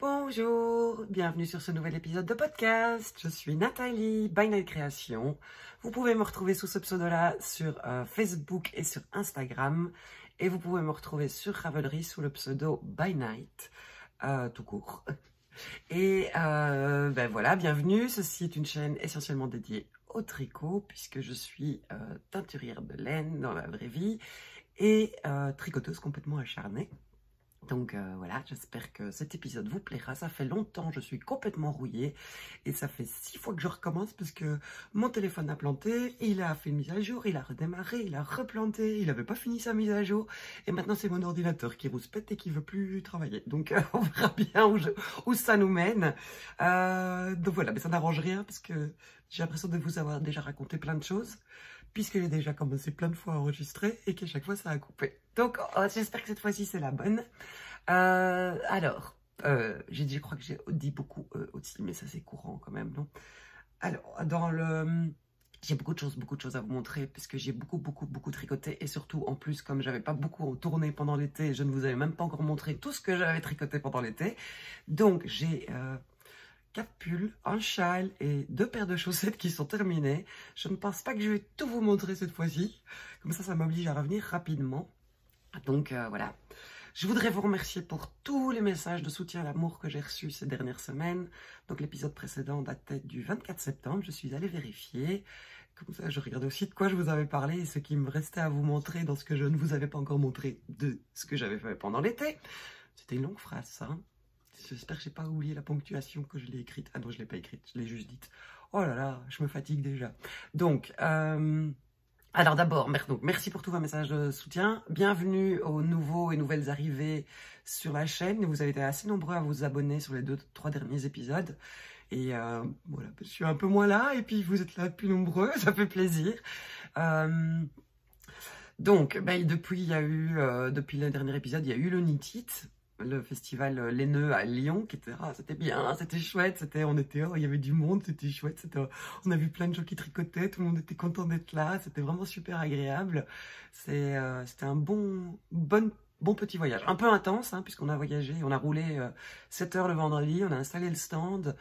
Bonjour, bienvenue sur ce nouvel épisode de podcast. Je suis Nathalie, By Night Création. Vous pouvez me retrouver sous ce pseudo-là sur Facebook et sur Instagram. Et vous pouvez me retrouver sur Ravelry sous le pseudo By Night, tout court. Et ben voilà, bienvenue. Ceci est une chaîne essentiellement dédiée au tricot, puisque je suis teinturière de laine dans la vraie vie et tricoteuse complètement acharnée. Donc voilà, j'espère que cet épisode vous plaira. Ça fait longtemps, je suis complètement rouillée et ça fait 6 fois que je recommence parce que mon téléphone a planté, il a fait une mise à jour, il a redémarré, il a replanté, il n'avait pas fini sa mise à jour et maintenant c'est mon ordinateur qui rouspète et qui veut plus travailler. Donc on verra bien où ça nous mène. Donc voilà, mais ça n'arrange rien parce que j'ai l'impression de vous avoir déjà raconté plein de choses, puisque j'ai déjà commencé plein de fois à enregistrer et qu'à chaque fois ça a coupé. Donc j'espère que cette fois-ci c'est la bonne. Je crois que j'ai dit beaucoup aussi, mais ça c'est courant quand même, non? Alors, j'ai beaucoup de choses à vous montrer, puisque j'ai beaucoup tricoté, et surtout, en plus, comme j'avais pas beaucoup tourné pendant l'été, je ne vous avais même pas encore montré tout ce que j'avais tricoté pendant l'été. Donc, j'ai 4 pulls, un châle et 2 paires de chaussettes qui sont terminées. Je ne pense pas que je vais tout vous montrer cette fois-ci. Comme ça m'oblige à revenir rapidement. Donc voilà. Je voudrais vous remercier pour tous les messages de soutien à l'amour que j'ai reçus ces dernières semaines. Donc l'épisode précédent datait du 24 septembre. Je suis allée vérifier. Comme ça, je regardais aussi de quoi je vous avais parlé et ce qui me restait à vous montrer dans ce que je ne vous avais pas encore montré de ce que j'avais fait pendant l'été. C'était une longue phrase, ça. J'espère que je n'ai pas oublié la ponctuation que je l'ai écrite. Ah non, je ne l'ai pas écrite, je l'ai juste dite. Oh là là, je me fatigue déjà. Donc, alors d'abord, merci pour tous vos messages de soutien. Bienvenue aux nouveaux et nouvelles arrivées sur la chaîne. Vous avez été assez nombreux à vous abonner sur les 2-3 derniers épisodes. Et voilà, je suis un peu moins là et puis vous êtes là plus nombreux, ça fait plaisir. Donc, depuis le dernier épisode, il y a eu le Knit It, le festival laineux à Lyon, c'était bien, c'était chouette, il y avait du monde, c'était chouette, on a vu plein de gens qui tricotaient, tout le monde était content d'être là, c'était vraiment super agréable. C'était un bon petit voyage, un peu intense, hein, puisqu'on a voyagé, on a roulé 7 heures le vendredi, on a installé le stand,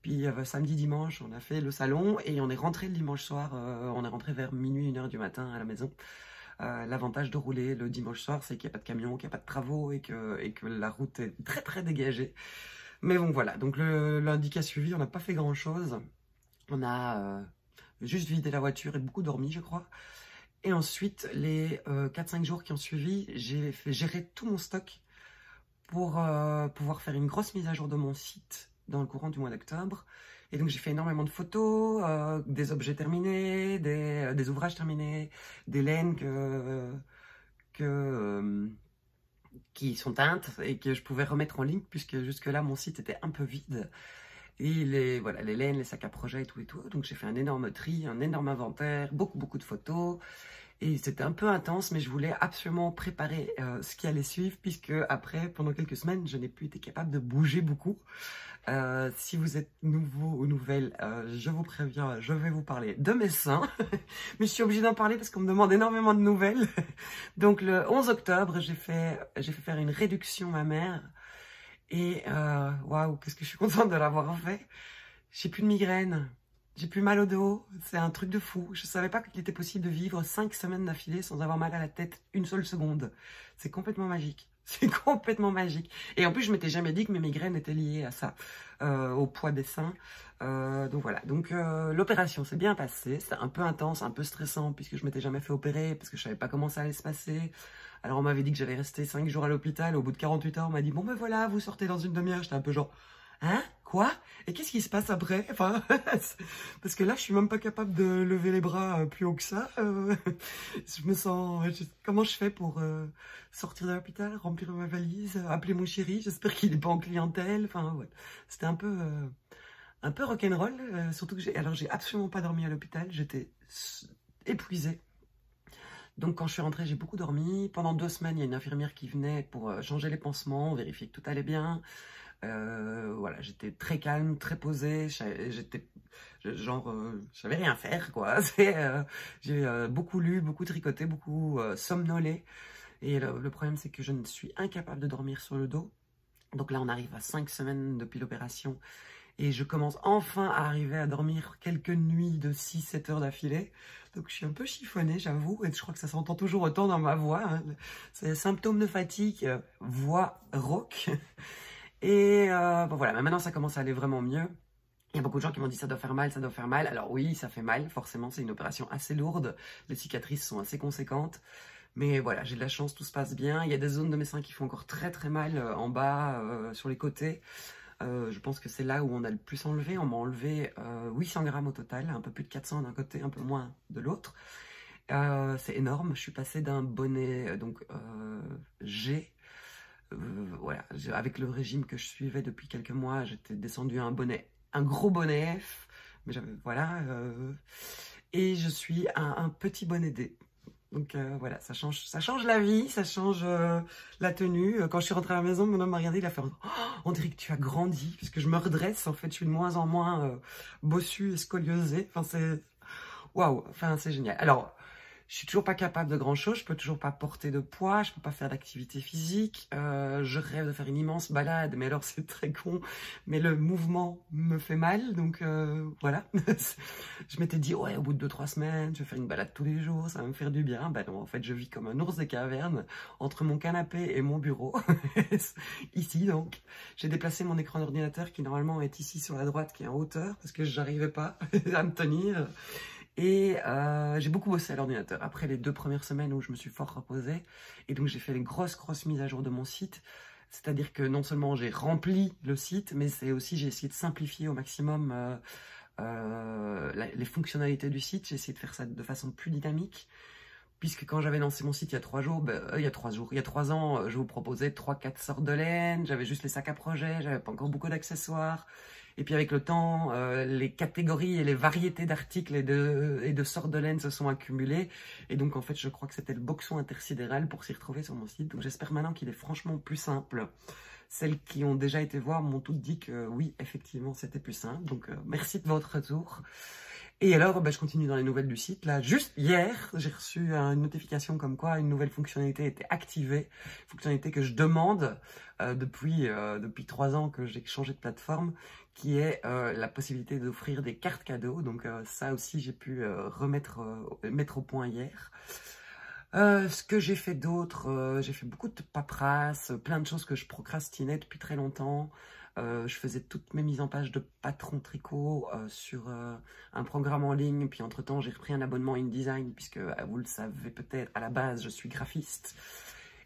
puis samedi, dimanche, on a fait le salon, et on est rentré le dimanche soir, on est rentré vers minuit, 1h du matin à la maison. L'avantage de rouler le dimanche soir, c'est qu'il n'y a pas de camion, qu'il n'y a pas de travaux et que la route est très dégagée. Mais bon, voilà. Donc le lundi qui a suivi, on n'a pas fait grand-chose. On a juste vidé la voiture et beaucoup dormi, je crois. Et ensuite, les 4-5 jours qui ont suivi, j'ai fait gérer tout mon stock pour pouvoir faire une grosse mise à jour de mon site dans le courant du mois d'octobre. Et donc j'ai fait énormément de photos, des objets terminés, des ouvrages terminés, des laines qui sont teintes et que je pouvais remettre en ligne, puisque jusque-là mon site était un peu vide. Et les laines, les sacs à projet et tout. Donc j'ai fait un énorme tri, un énorme inventaire, beaucoup de photos. Et c'était un peu intense, mais je voulais absolument préparer ce qui allait suivre, puisque après, pendant quelques semaines, je n'ai plus été capable de bouger beaucoup. Si vous êtes nouveau ou nouvelle, je vous préviens, je vais vous parler de mes seins. Mais je suis obligée d'en parler parce qu'on me demande énormément de nouvelles. Donc le 11 octobre, j'ai fait faire une réduction mammaire. Et waouh, qu'est-ce que je suis contente de l'avoir fait. J'ai plus de migraine. J'ai plus mal au dos, c'est un truc de fou. Je savais pas qu'il était possible de vivre 5 semaines d'affilée sans avoir mal à la tête une seule seconde. C'est complètement magique. C'est complètement magique. Et en plus, je m'étais jamais dit que mes migraines étaient liées à ça, au poids des seins. Donc voilà. Donc l'opération s'est bien passée. C'était un peu intense, un peu stressant, puisque je m'étais jamais fait opérer, parce que je savais pas comment ça allait se passer. Alors on m'avait dit que j'allais rester 5 jours à l'hôpital. Au bout de 48 heures, on m'a dit, bon ben voilà, vous sortez dans une demi-heure. J'étais un peu genre... Hein? Quoi? Et qu'est-ce qui se passe après? Enfin, parce que là, je suis même pas capable de lever les bras plus haut que ça. Je me sens... Comment je fais pour sortir de l'hôpital, remplir ma valise, appeler mon chéri? J'espère qu'il n'est pas en clientèle. Enfin, ouais. C'était un peu rock'n'roll. Surtout que j'ai absolument pas dormi à l'hôpital. J'étais épuisée. Donc quand je suis rentrée, j'ai beaucoup dormi. Pendant 2 semaines, il y a une infirmière qui venait pour changer les pansements, vérifier que tout allait bien. Voilà, j'étais très calme, très posée, je savais rien faire, quoi. J'ai beaucoup lu, beaucoup tricoté, beaucoup somnolé. Et le problème, c'est que je ne suis incapable de dormir sur le dos. Donc là, on arrive à 5 semaines depuis l'opération. Et je commence enfin à arriver à dormir quelques nuits de 6-7 heures d'affilée. Donc je suis un peu chiffonnée, j'avoue. Et je crois que ça s'entend toujours autant dans ma voix. Hein. C'est symptômes de fatigue, voix rauque. Et bon voilà, mais maintenant ça commence à aller vraiment mieux. Il y a beaucoup de gens qui m'ont dit ça doit faire mal, ça doit faire mal. Alors oui, ça fait mal, forcément, c'est une opération assez lourde. Les cicatrices sont assez conséquentes. Mais voilà, j'ai de la chance, tout se passe bien. Il y a des zones de mes seins qui font encore très très mal en bas, sur les côtés. Je pense que c'est là où on a le plus enlevé. On m'a enlevé 800 grammes au total, un peu plus de 400 d'un côté, un peu moins de l'autre. C'est énorme. Je suis passée d'un bonnet G. Voilà, avec le régime que je suivais depuis quelques mois, j'étais descendue à un gros bonnet F. Mais voilà. Et je suis à un petit bonnet D. Donc voilà, ça change la vie, ça change la tenue. Quand je suis rentrée à la maison, mon homme m'a regardé, il a fait oh, on dirait que tu as grandi, puisque je me redresse, en fait, je suis de moins en moins bossue et scoliosée. Enfin, c'est waouh, enfin, c'est génial. Alors, je suis toujours pas capable de grand chose, je peux toujours pas porter de poids, je peux pas faire d'activité physique, je rêve de faire une immense balade, mais alors c'est très con, mais le mouvement me fait mal, donc voilà. Je m'étais dit, ouais, au bout de 2-3 semaines, je vais faire une balade tous les jours, ça va me faire du bien. Ben non, en fait, je vis comme un ours des cavernes, entre mon canapé et mon bureau, ici donc. J'ai déplacé mon écran d'ordinateur qui normalement est ici sur la droite, qui est en hauteur, parce que j'arrivais pas à me tenir. Et j'ai beaucoup bossé à l'ordinateur après les 2 premières semaines où je me suis fort reposée. Et donc j'ai fait les grosses mises à jour de mon site. C'est-à-dire que non seulement j'ai rempli le site, mais c'est aussi j'ai essayé de simplifier au maximum les fonctionnalités du site. J'ai essayé de faire ça de façon plus dynamique. Puisque quand j'avais lancé mon site il y a 3 jours, il y a 3 ans, je vous proposais 3-4 sortes de laine, j'avais juste les sacs à projet, j'avais pas encore beaucoup d'accessoires. Et puis avec le temps, les catégories et les variétés d'articles et de sortes de laine se sont accumulées. Et donc en fait, je crois que c'était le boxon intersidéral pour s'y retrouver sur mon site. Donc j'espère maintenant qu'il est franchement plus simple. Celles qui ont déjà été voir m'ont toutes dit que oui, effectivement, c'était plus simple. Donc merci de votre retour. Et alors, je continue dans les nouvelles du site. Là, juste hier, j'ai reçu une notification comme quoi une nouvelle fonctionnalité était activée. Fonctionnalité que je demande depuis 3 ans que j'ai changé de plateforme, qui est la possibilité d'offrir des cartes cadeaux. Donc ça aussi, j'ai pu mettre au point hier. Ce que j'ai fait d'autre, j'ai fait beaucoup de paperasse, plein de choses que je procrastinais depuis très longtemps. Je faisais toutes mes mises en page de patron tricot sur un programme en ligne. Puis entre-temps, j'ai repris un abonnement InDesign, puisque vous le savez peut-être, à la base, je suis graphiste.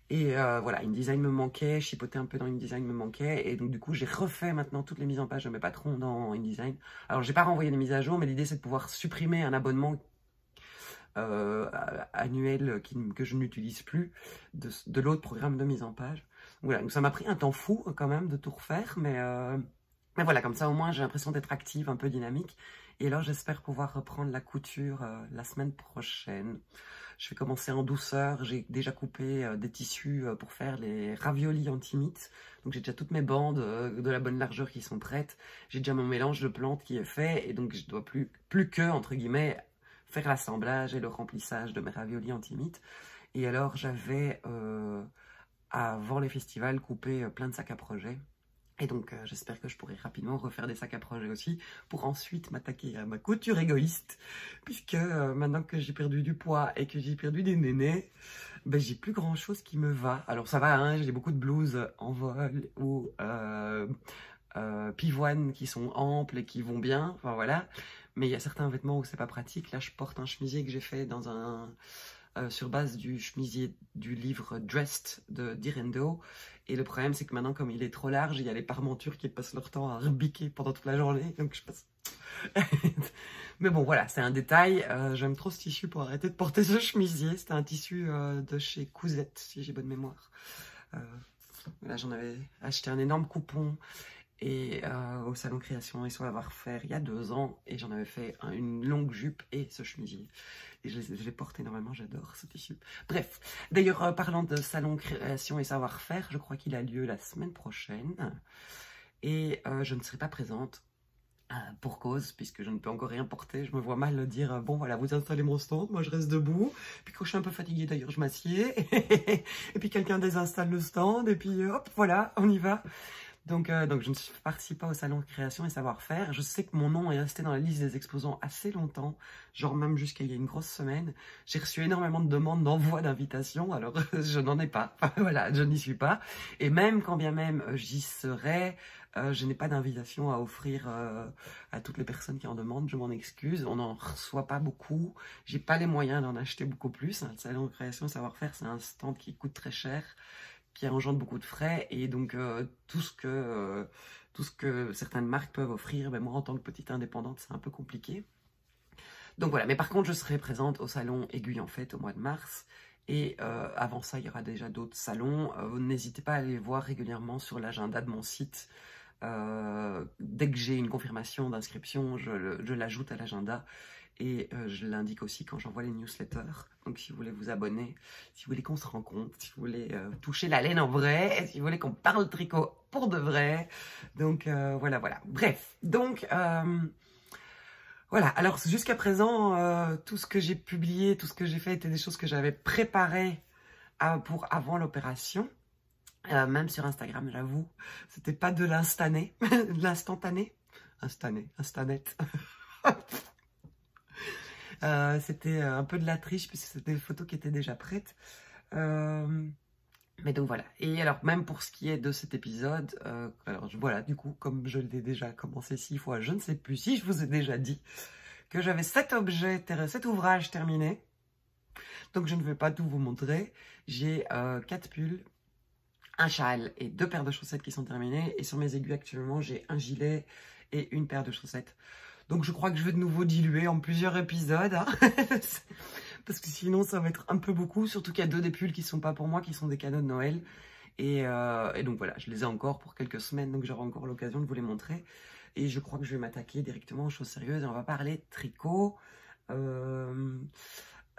Et voilà, InDesign me manquait, chipoter un peu dans InDesign me manquait. Et donc du coup, j'ai refait maintenant toutes les mises en page de mes patrons dans InDesign. Alors, j'ai pas renvoyé les mises à jour, mais l'idée, c'est de pouvoir supprimer un abonnement annuel que je n'utilise plus de l'autre programme de mise en page. Voilà, donc ça m'a pris un temps fou quand même de tout refaire, mais voilà, comme ça au moins j'ai l'impression d'être active, un peu dynamique. Et alors j'espère pouvoir reprendre la couture la semaine prochaine. Je vais commencer en douceur, j'ai déjà coupé des tissus pour faire les raviolis anti-mythes. Donc j'ai déjà toutes mes bandes de la bonne largeur qui sont prêtes. J'ai déjà mon mélange de plantes qui est fait, et donc je dois plus que, entre guillemets, faire l'assemblage et le remplissage de mes raviolis anti-mythes. Et alors j'avais avant les festivals, couper plein de sacs à projet. Et donc, j'espère que je pourrai rapidement refaire des sacs à projet aussi, pour ensuite m'attaquer à ma couture égoïste, puisque maintenant que j'ai perdu du poids et que j'ai perdu des nénés, j'ai plus grand chose qui me va. Alors ça va, hein, j'ai beaucoup de blouses en vol ou pivoine qui sont amples et qui vont bien, enfin voilà. Mais il y a certains vêtements où c'est pas pratique. Là, je porte un chemisier que j'ai fait dans sur base du chemisier du livre Dressed de Direndo. Et le problème, c'est que maintenant, comme il est trop large, il y a les parmentures qui passent leur temps à rebiquer pendant toute la journée. Donc je passe... Mais bon, voilà, c'est un détail. J'aime trop ce tissu pour arrêter de porter ce chemisier. C'était un tissu de chez Cousette, si j'ai bonne mémoire. Là, j'en avais acheté un énorme coupon et au salon création et savoir-faire il y a 2 ans, et j'en avais fait une longue jupe et ce chemisier, et je l'ai porté énormément, j'adore ce tissu. Bref, d'ailleurs parlant de salon création et savoir-faire, je crois qu'il a lieu la semaine prochaine, et je ne serai pas présente pour cause, puisque je ne peux encore rien porter. Je me vois mal dire bon voilà, vous installez mon stand, moi je reste debout, puis quand je suis un peu fatiguée d'ailleurs je m'assieds et puis quelqu'un désinstalle le stand, et puis hop voilà, on y va. Donc je ne participe pas au salon de création et savoir-faire. Je sais que mon nom est resté dans la liste des exposants assez longtemps, genre même jusqu'à il y a une grosse semaine. J'ai reçu énormément de demandes d'envoi d'invitation, alors je n'en ai pas. Voilà, je n'y suis pas. Et même quand bien même j'y serais, je n'ai pas d'invitation à offrir à toutes les personnes qui en demandent. Je m'en excuse. On n'en reçoit pas beaucoup. J'ai pas les moyens d'en acheter beaucoup plus. Le salon de création et savoir-faire, c'est un stand qui coûte très cher, qui engendre beaucoup de frais, et donc tout ce que certaines marques peuvent offrir, ben moi en tant que petite indépendante, c'est un peu compliqué. Donc voilà, mais par contre, je serai présente au salon Aiguille en Fête au mois de mars, et avant ça, il y aura déjà d'autres salons. N'hésitez pas à aller voir régulièrement sur l'agenda de mon site. Dès que j'ai une confirmation d'inscription, je l'ajoute à l'agenda. Et je l'indique aussi quand j'envoie les newsletters. Donc si vous voulez vous abonner, si vous voulez qu'on se rencontre, si vous voulez toucher la laine en vrai, si vous voulez qu'on parle tricot pour de vrai. Donc voilà. Bref, donc voilà. Alors jusqu'à présent, tout ce que j'ai publié, tout ce que j'ai fait était des choses que j'avais préparées pour avant l'opération. Même sur Instagram, j'avoue, c'était pas de l'instantané, de l'instantané, instanette. C'était un peu de la triche puisque c'était des photos qui étaient déjà prêtes. Mais donc voilà. Et alors même pour ce qui est de cet épisode, alors voilà, du coup, comme je l'ai déjà commencé 6 fois, je ne sais plus si je vous ai déjà dit que j'avais 7 ouvrages terminés. Donc je ne vais pas tout vous montrer. J'ai 4 pulls, un châle et 2 paires de chaussettes qui sont terminées. Et sur mes aiguilles actuellement, j'ai un gilet et une paire de chaussettes. Donc je crois que je vais de nouveau diluer en plusieurs épisodes, hein. Parce que sinon ça va être un peu beaucoup, surtout qu'il y a 2 des pulls qui sont pas pour moi, qui sont des cadeaux de Noël. Et donc voilà, je les ai encore pour quelques semaines, donc j'aurai encore l'occasion de vous les montrer. Et je crois que je vais m'attaquer directement aux choses sérieuses et on va parler tricot.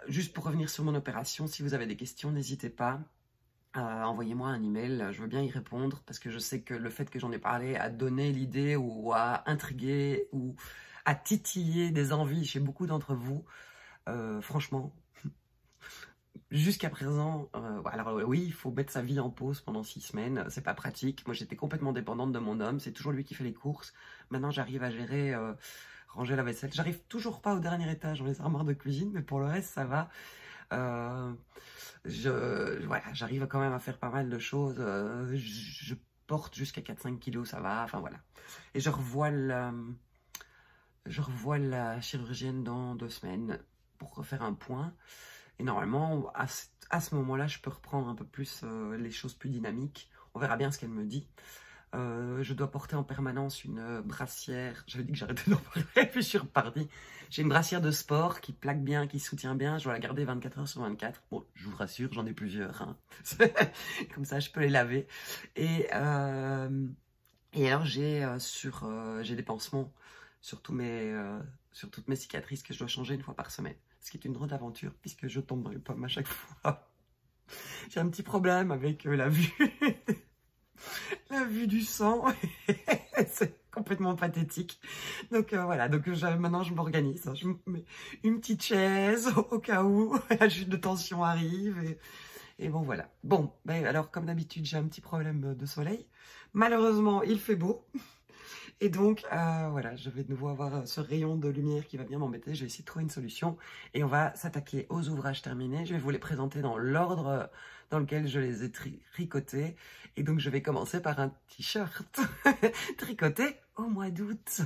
Juste pour revenir sur mon opération, si vous avez des questions, n'hésitez pas. Envoyez-moi un email, je veux bien y répondre parce que je sais que le fait que j'en ai parlé a donné l'idée ou a intrigué ou a titillé des envies chez beaucoup d'entre vous. Franchement, jusqu'à présent, alors oui, il faut mettre sa vie en pause pendant 6 semaines, c'est pas pratique. Moi j'étais complètement dépendante de mon homme, c'est toujours lui qui fait les courses. Maintenant j'arrive à gérer, ranger la vaisselle. J'arrive toujours pas au dernier étage dans les armoires de cuisine, mais pour le reste ça va. Voilà, j'arrive quand même à faire pas mal de choses. Je porte jusqu'à 4-5 kilos, ça va. Enfin voilà. Et je revois la chirurgienne dans 2 semaines pour refaire un point. Et normalement, à ce moment-là, je peux reprendre un peu plus les choses plus dynamiques. On verra bien ce qu'elle me dit. Je dois porter en permanence une brassière. J'avais dit que j'arrêtais d'en parler, puis je suis repartie. J'ai une brassière de sport qui plaque bien, qui soutient bien. Je dois la garder 24 heures sur 24. Bon, je vous rassure, j'en ai plusieurs, hein. Comme ça, je peux les laver. Et alors, j'ai des pansements sur toutes mes cicatrices que je dois changer une fois par semaine. Ce qui est une drôle d'aventure, puisque je tombe dans les pommes à chaque fois. J'ai un petit problème avec la vue. La vue du sang, c'est complètement pathétique. Donc voilà, donc maintenant je m'organise. Je me mets une petite chaise au cas où la chute de tension arrive. Et bon voilà. Bon, ben, alors comme d'habitude, j'ai un petit problème de soleil. Malheureusement, il fait beau. Et donc, voilà, je vais de nouveau avoir ce rayon de lumière qui va bien m'embêter. Je vais essayer de trouver une solution. Et on va s'attaquer aux ouvrages terminés. Je vais vous les présenter dans l'ordre dans lequel je les ai tricotés. Et donc, je vais commencer par un t-shirt tricoté au mois d'août.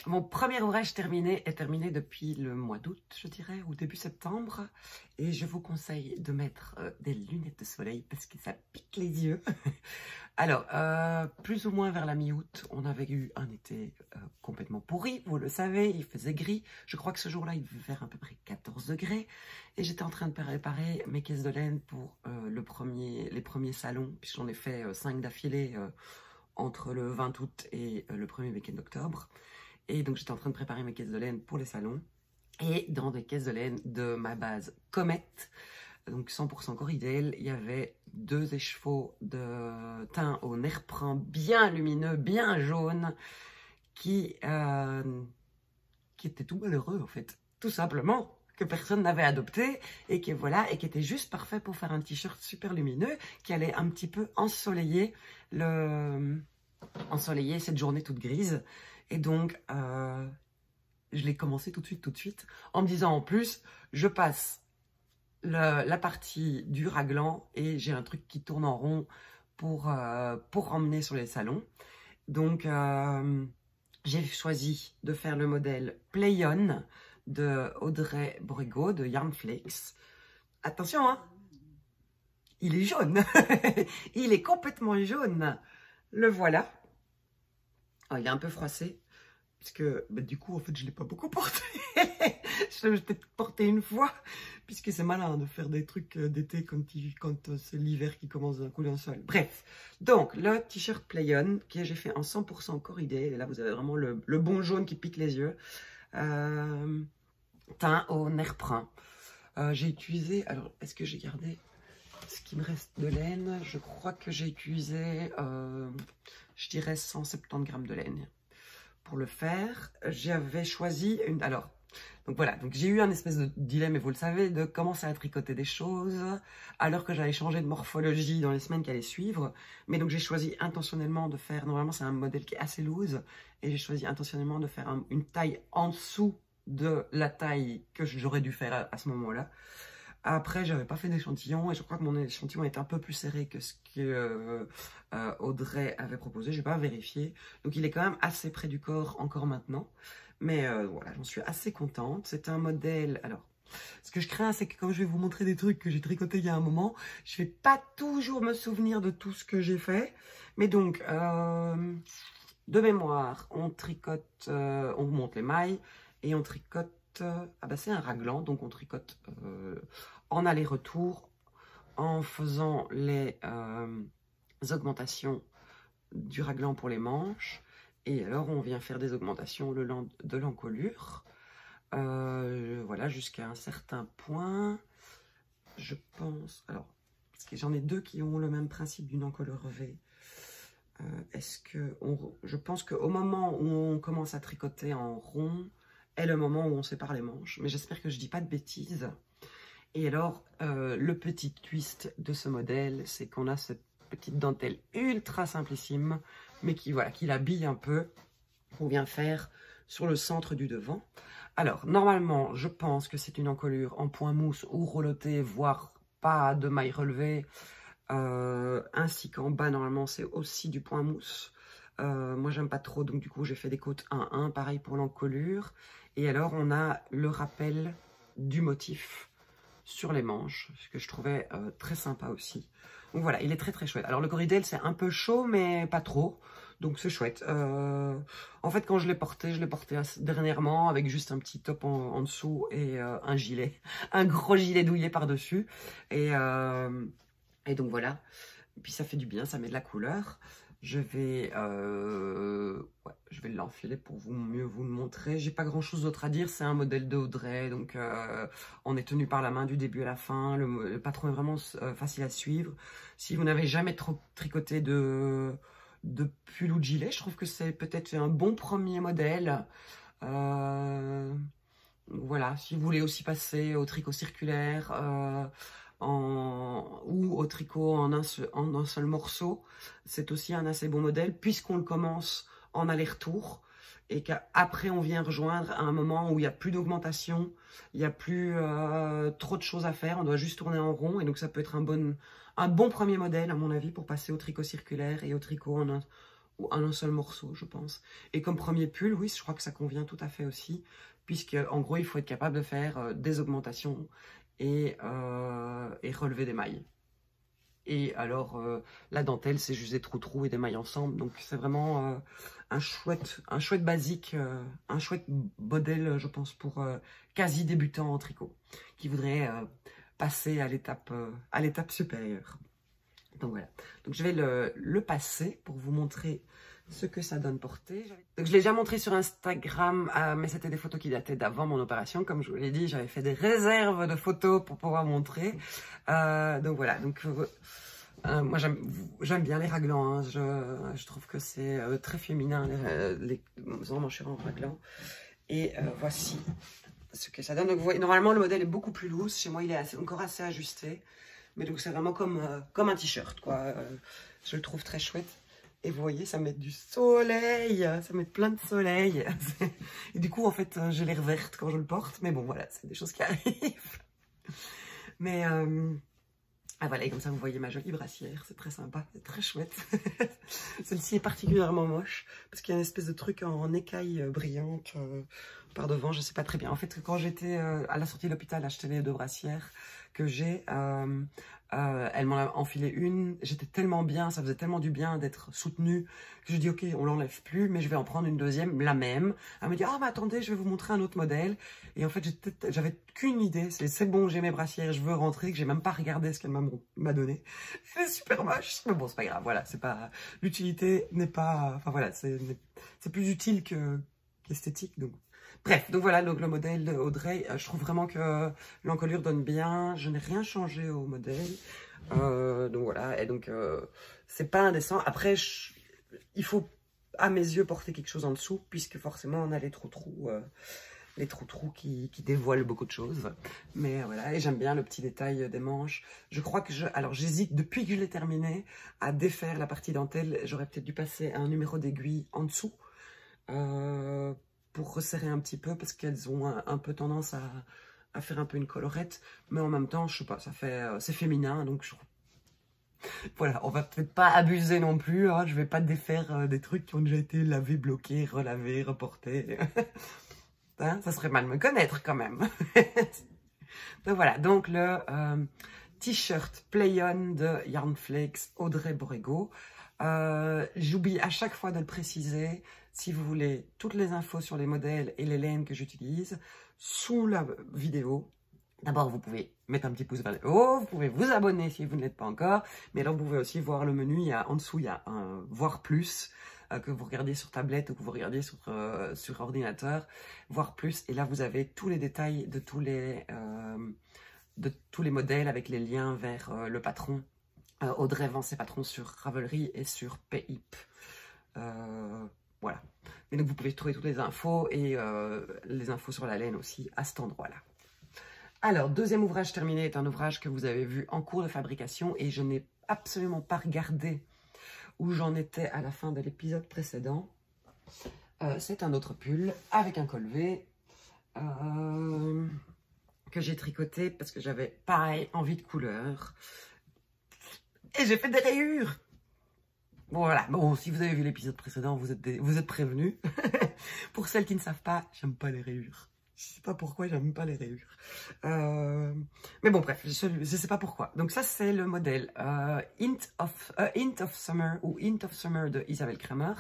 Mon premier ouvrage terminé est terminé depuis le mois d'août, je dirais, ou début septembre. Et je vous conseille de mettre des lunettes de soleil parce que ça pique les yeux. Alors, plus ou moins vers la mi-août, on avait eu un été complètement pourri, vous le savez, il faisait gris. Je crois que ce jour-là, il devait faire à peu près 14 degrés. Et j'étais en train de préparer mes caisses de laine pour les premiers salons, puisque j'en ai fait 5 d'affilée entre le 20 août et le premier week-end d'octobre. Et donc, j'étais en train de préparer mes caisses de laine pour les salons. Et dans des caisses de laine de ma base Comet, donc 100% Corridel, il y avait 2 écheveaux de thym au nerfprun bien lumineux, bien jaune, qui étaient tout malheureux, en fait. Tout simplement, que personne n'avait adopté et qui voilà et qui était juste parfait pour faire un t-shirt super lumineux qui allait un petit peu ensoleiller cette journée toute grise. Et donc je l'ai commencé tout de suite en me disant en plus je passe la partie du raglan et j'ai un truc qui tourne en rond pour emmener sur les salons. Donc j'ai choisi de faire le modèle Play On de Audrey Borrego de Yarn Flakes. Attention, hein, il est jaune. Il est complètement jaune. Le voilà. Oh, il est un peu froissé. Parce que bah, du coup, en fait, je ne l'ai pas beaucoup porté. Je l'ai peut-être porté une fois. Puisque c'est malin de faire des trucs d'été quand c'est l'hiver qui commence à couler en sol. Bref. Donc, le t-shirt Play On, que j'ai fait en 100% corridé. Et là, vous avez vraiment le bon jaune qui pique les yeux. Teint au nerf brun. J'ai utilisé... Alors, est-ce que j'ai gardé ce qui me reste de laine? Je crois que j'ai utilisé, je dirais, 170 grammes de laine. Pour le faire, j'avais choisi une... Alors, donc voilà, donc j'ai eu un espèce de dilemme, et vous le savez, de commencer à tricoter des choses, alors que j'allais changer de morphologie dans les semaines qui allaient suivre. Mais donc j'ai choisi intentionnellement de faire... Normalement, c'est un modèle qui est assez loose, et j'ai choisi intentionnellement de faire une taille en dessous de la taille que j'aurais dû faire à ce moment-là. Après, j'avais pas fait d'échantillon et je crois que mon échantillon est un peu plus serré que ce que Audrey avait proposé. Je vais pas vérifier. Donc, il est quand même assez près du corps encore maintenant. Mais voilà, j'en suis assez contente. C'est un modèle... Alors, ce que je crains, c'est que quand je vais vous montrer des trucs que j'ai tricotés il y a un moment, je vais pas toujours me souvenir de tout ce que j'ai fait. Mais donc, de mémoire, on tricote, on monte les mailles et on tricote... Ah bah c'est un raglan, donc on tricote en aller-retour en faisant les augmentations du raglan pour les manches. Et alors on vient faire des augmentations le long de l'encolure. Voilà, jusqu'à un certain point. Je pense... Alors, parce que j'en ai deux qui ont le même principe d'une encolure V. Je pense qu'au moment où on commence à tricoter en rond, est le moment où on sépare les manches. Mais j'espère que je dis pas de bêtises. Et alors, le petit twist de ce modèle, c'est qu'on a cette petite dentelle ultra simplissime, mais qui l'habille un peu, qu'on vient faire sur le centre du devant. Alors, normalement, je pense que c'est une encolure en point mousse ou relottée, voire pas de maille relevée, ainsi qu'en bas, normalement, c'est aussi du point mousse. Moi, j'aime pas trop, donc du coup, j'ai fait des côtes 1-1, pareil pour l'encolure. Et alors, on a le rappel du motif sur les manches, ce que je trouvais très sympa aussi. Donc voilà, il est très très chouette. Alors, le corridel, c'est un peu chaud, mais pas trop. Donc, c'est chouette. En fait, quand je l'ai porté dernièrement avec juste un petit top en dessous et un gilet. Un gros gilet douillet par-dessus. Et donc, voilà. Et puis, ça fait du bien, ça met de la couleur. Je vais l'enfiler pour mieux vous le montrer. J'ai pas grand chose d'autre à dire. C'est un modèle de Audrey, donc on est tenu par la main du début à la fin. Le patron est vraiment facile à suivre. Si vous n'avez jamais trop tricoté de pull ou de gilet, je trouve que c'est peut-être un bon premier modèle. Voilà, si vous voulez aussi passer au tricot circulaire, ou au tricot en un seul morceau, c'est aussi un assez bon modèle puisqu'on le commence en aller-retour et qu'après on vient rejoindre à un moment où il n'y a plus d'augmentation, il n'y a plus trop de choses à faire, on doit juste tourner en rond et donc ça peut être un bon premier modèle à mon avis pour passer au tricot circulaire et au tricot en un seul morceau, je pense. Et comme premier pull, oui, je crois que ça convient tout à fait aussi puisque en gros il faut être capable de faire des augmentations et relever des mailles. Et alors, la dentelle, c'est juste des trous-trous et des mailles ensemble. Donc, c'est vraiment un chouette basique, un chouette modèle, je pense, pour quasi débutants en tricot, qui voudrait passer à l'étape supérieure. Donc, voilà. Donc, je vais le passer pour vous montrer ce que ça donne porté. Donc, je l'ai déjà montré sur Instagram, mais c'était des photos qui dataient d'avant mon opération. Comme je vous l'ai dit, j'avais fait des réserves de photos pour pouvoir montrer. Donc voilà, donc moi j'aime bien les raglans, hein. Je trouve que c'est très féminin, les emmanchures en raglan. Et voici ce que ça donne. Donc vous voyez, normalement le modèle est beaucoup plus loose. Chez moi il est encore assez ajusté. Mais donc c'est vraiment comme un t-shirt, quoi. Je le trouve très chouette. Et vous voyez, ça met du soleil, ça met plein de soleil. Et du coup, en fait, j'ai l'air verte quand je le porte. Mais bon, voilà, c'est des choses qui arrivent. Mais ah voilà, et comme ça, vous voyez ma jolie brassière. C'est très sympa, c'est très chouette. Celle-ci est particulièrement moche parce qu'il y a une espèce de truc en écaille brillante par devant. Je sais pas très bien. En fait, quand j'étais à la sortie de l'hôpital acheter les 2 brassières que j'ai, elle m'en a enfilé une. J'étais tellement bien, ça faisait tellement du bien d'être soutenue que je dis ok, on l'enlève plus, mais je vais en prendre une deuxième, la même. Elle me dit ah mais attendez, je vais vous montrer un autre modèle. Et en fait, j'avais qu'une idée, c'est bon, j'ai mes brassières, je veux rentrer, que j'ai même pas regardé ce qu'elle m'a donné. C'est super moche, mais bon, c'est pas grave. Voilà, c'est pas l'utilité n'est pas, enfin voilà, c'est plus utile qu'esthétique, donc. Bref, donc voilà, donc le modèle d'Audrey, je trouve vraiment que l'encolure donne bien. Je n'ai rien changé au modèle. Donc voilà, et donc c'est pas indécent. Après, il faut, à mes yeux, porter quelque chose en dessous, puisque forcément on a les trous qui dévoilent beaucoup de choses. Mais voilà, et j'aime bien le petit détail des manches. Je crois que alors j'hésite, depuis que je l'ai terminé, à défaire la partie dentelle. J'aurais peut-être dû passer un numéro d'aiguille en dessous. Pour resserrer un petit peu parce qu'elles ont un peu tendance à faire un peu une colorette, mais en même temps, je sais pas, c'est féminin, donc voilà, on va peut-être pas abuser non plus, hein, je vais pas défaire des trucs qui ont déjà été lavés, bloqués, relavés, reportés. Hein, ça serait mal me connaître quand même. Donc voilà, donc le t-shirt Play-On de Yarn Flakes Audrey Borrego. J'oublie à chaque fois de le préciser. Si vous voulez toutes les infos sur les modèles et les laines que j'utilise, sous la vidéo, d'abord vous pouvez mettre un petit pouce vers le haut, vous pouvez vous abonner si vous ne l'êtes pas encore, mais alors vous pouvez aussi voir le menu, en dessous il y a un voir plus, que vous regardiez sur tablette ou que vous regardiez sur ordinateur, voir plus, et là vous avez tous les détails de tous les modèles avec les liens vers le patron. Audrey vend ses patrons sur Ravelry et sur Payhip. Voilà. Mais donc vous pouvez trouver toutes les infos et les infos sur la laine aussi à cet endroit-là. Alors, deuxième ouvrage terminé est un ouvrage que vous avez vu en cours de fabrication et je n'ai absolument pas regardé où j'en étais à la fin de l'épisode précédent. C'est un autre pull avec un col V que j'ai tricoté parce que j'avais pareil envie de couleur. Et j'ai fait des rayures. Voilà, bon, si vous avez vu l'épisode précédent, vous êtes prévenus. Pour celles qui ne savent pas, j'aime pas les rayures. Je sais pas pourquoi j'aime pas les rayures. Mais bon, bref, je sais pas pourquoi. Donc ça, c'est le modèle Hint of Summer ou Hint of Summer de Isabelle Kramer,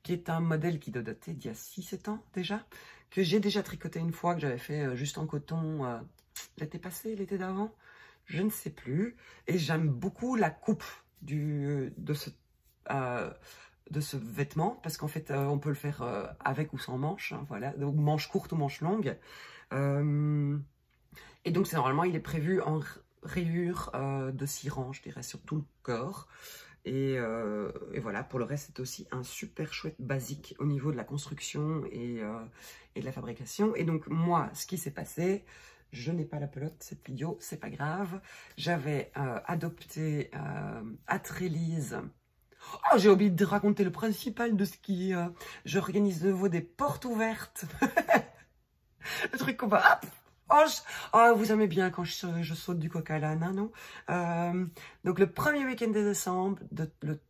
qui est un modèle qui doit dater d'il y a 6-7 ans déjà, que j'ai déjà tricoté une fois, que j'avais fait juste en coton l'été passé, l'été d'avant, je ne sais plus. Et j'aime beaucoup la coupe de ce vêtement, parce qu'en fait on peut le faire avec ou sans manches, hein, voilà, donc manche courte ou manche longue, et donc normalement il est prévu en rayures de 6 rangs, je dirais, sur tout le corps, et voilà, pour le reste c'est aussi un super chouette basique au niveau de la construction et de la fabrication. Et donc moi, ce qui s'est passé, je n'ai pas la pelote cette vidéo, c'est pas grave, j'avais adopté Atrélise. Oh, j'ai oublié de raconter le principal de ce qui... J'organise de nouveau des portes ouvertes. Le truc qu'on va... Oh, vous aimez bien quand je saute du coq à l'âne, hein, non? Donc, le premier week-end de décembre, le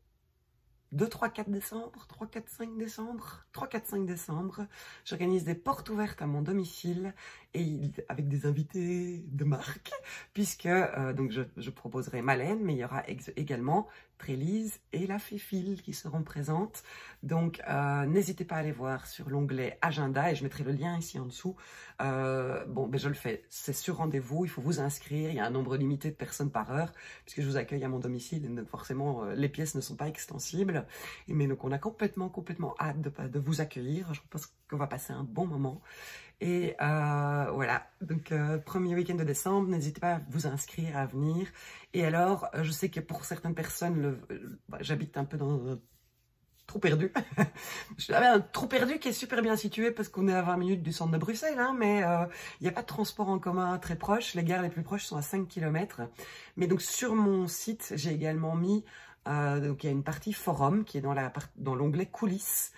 2, 3, 4 décembre, 3, 4, 5 décembre, 3, 4, 5 décembre, j'organise des portes ouvertes à mon domicile et avec des invités de marque, puisque donc je proposerai Malène, mais il y aura également Trélise et la Féfile qui seront présentes. Donc n'hésitez pas à aller voir sur l'onglet agenda et je mettrai le lien ici en dessous. Bon, ben je le fais, c'est sur rendez-vous, il faut vous inscrire, il y a un nombre limité de personnes par heure, puisque je vous accueille à mon domicile, et donc forcément les pièces ne sont pas extensibles. Mais donc on a complètement hâte de vous accueillir. Je pense qu'on va passer un bon moment. Et voilà, donc premier week-end de décembre, n'hésitez pas à vous inscrire, à venir. Et alors, je sais que pour certaines personnes, j'habite un peu trou perdu. Je suis un trou perdu qui est super bien situé parce qu'on est à 20 minutes du centre de Bruxelles, hein, mais il n'y a pas de transport en commun très proche. Les gares les plus proches sont à 5 km. Mais donc sur mon site, j'ai également mis, donc il y a une partie forum qui est dans l'onglet coulisses.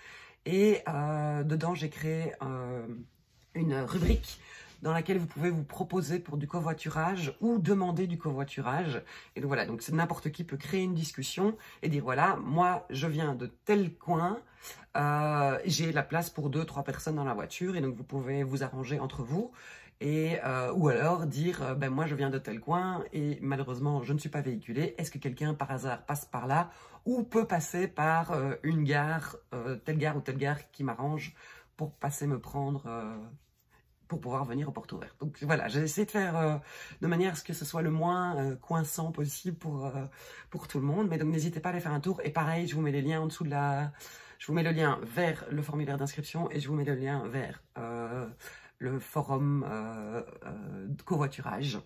Et dedans, j'ai créé une rubrique dans laquelle vous pouvez vous proposer pour du covoiturage ou demander du covoiturage. Et donc voilà, donc n'importe qui peut créer une discussion et dire voilà, moi je viens de tel coin, j'ai la place pour 2-3 personnes dans la voiture et donc vous pouvez vous arranger entre vous. Et, ou alors dire ben moi je viens de tel coin et malheureusement je ne suis pas véhiculé, est-ce que quelqu'un par hasard passe par là ou peut passer par une gare, telle gare ou telle gare qui m'arrange pour passer me prendre pour pouvoir venir aux portes ouvertes. Donc voilà, j'ai essayé de faire de manière à ce que ce soit le moins coinçant possible pour tout le monde, mais donc n'hésitez pas à aller faire un tour et pareil je vous mets les liens en dessous de la... Je vous mets le lien vers le formulaire d'inscription et je vous mets le lien vers le forum de covoiturage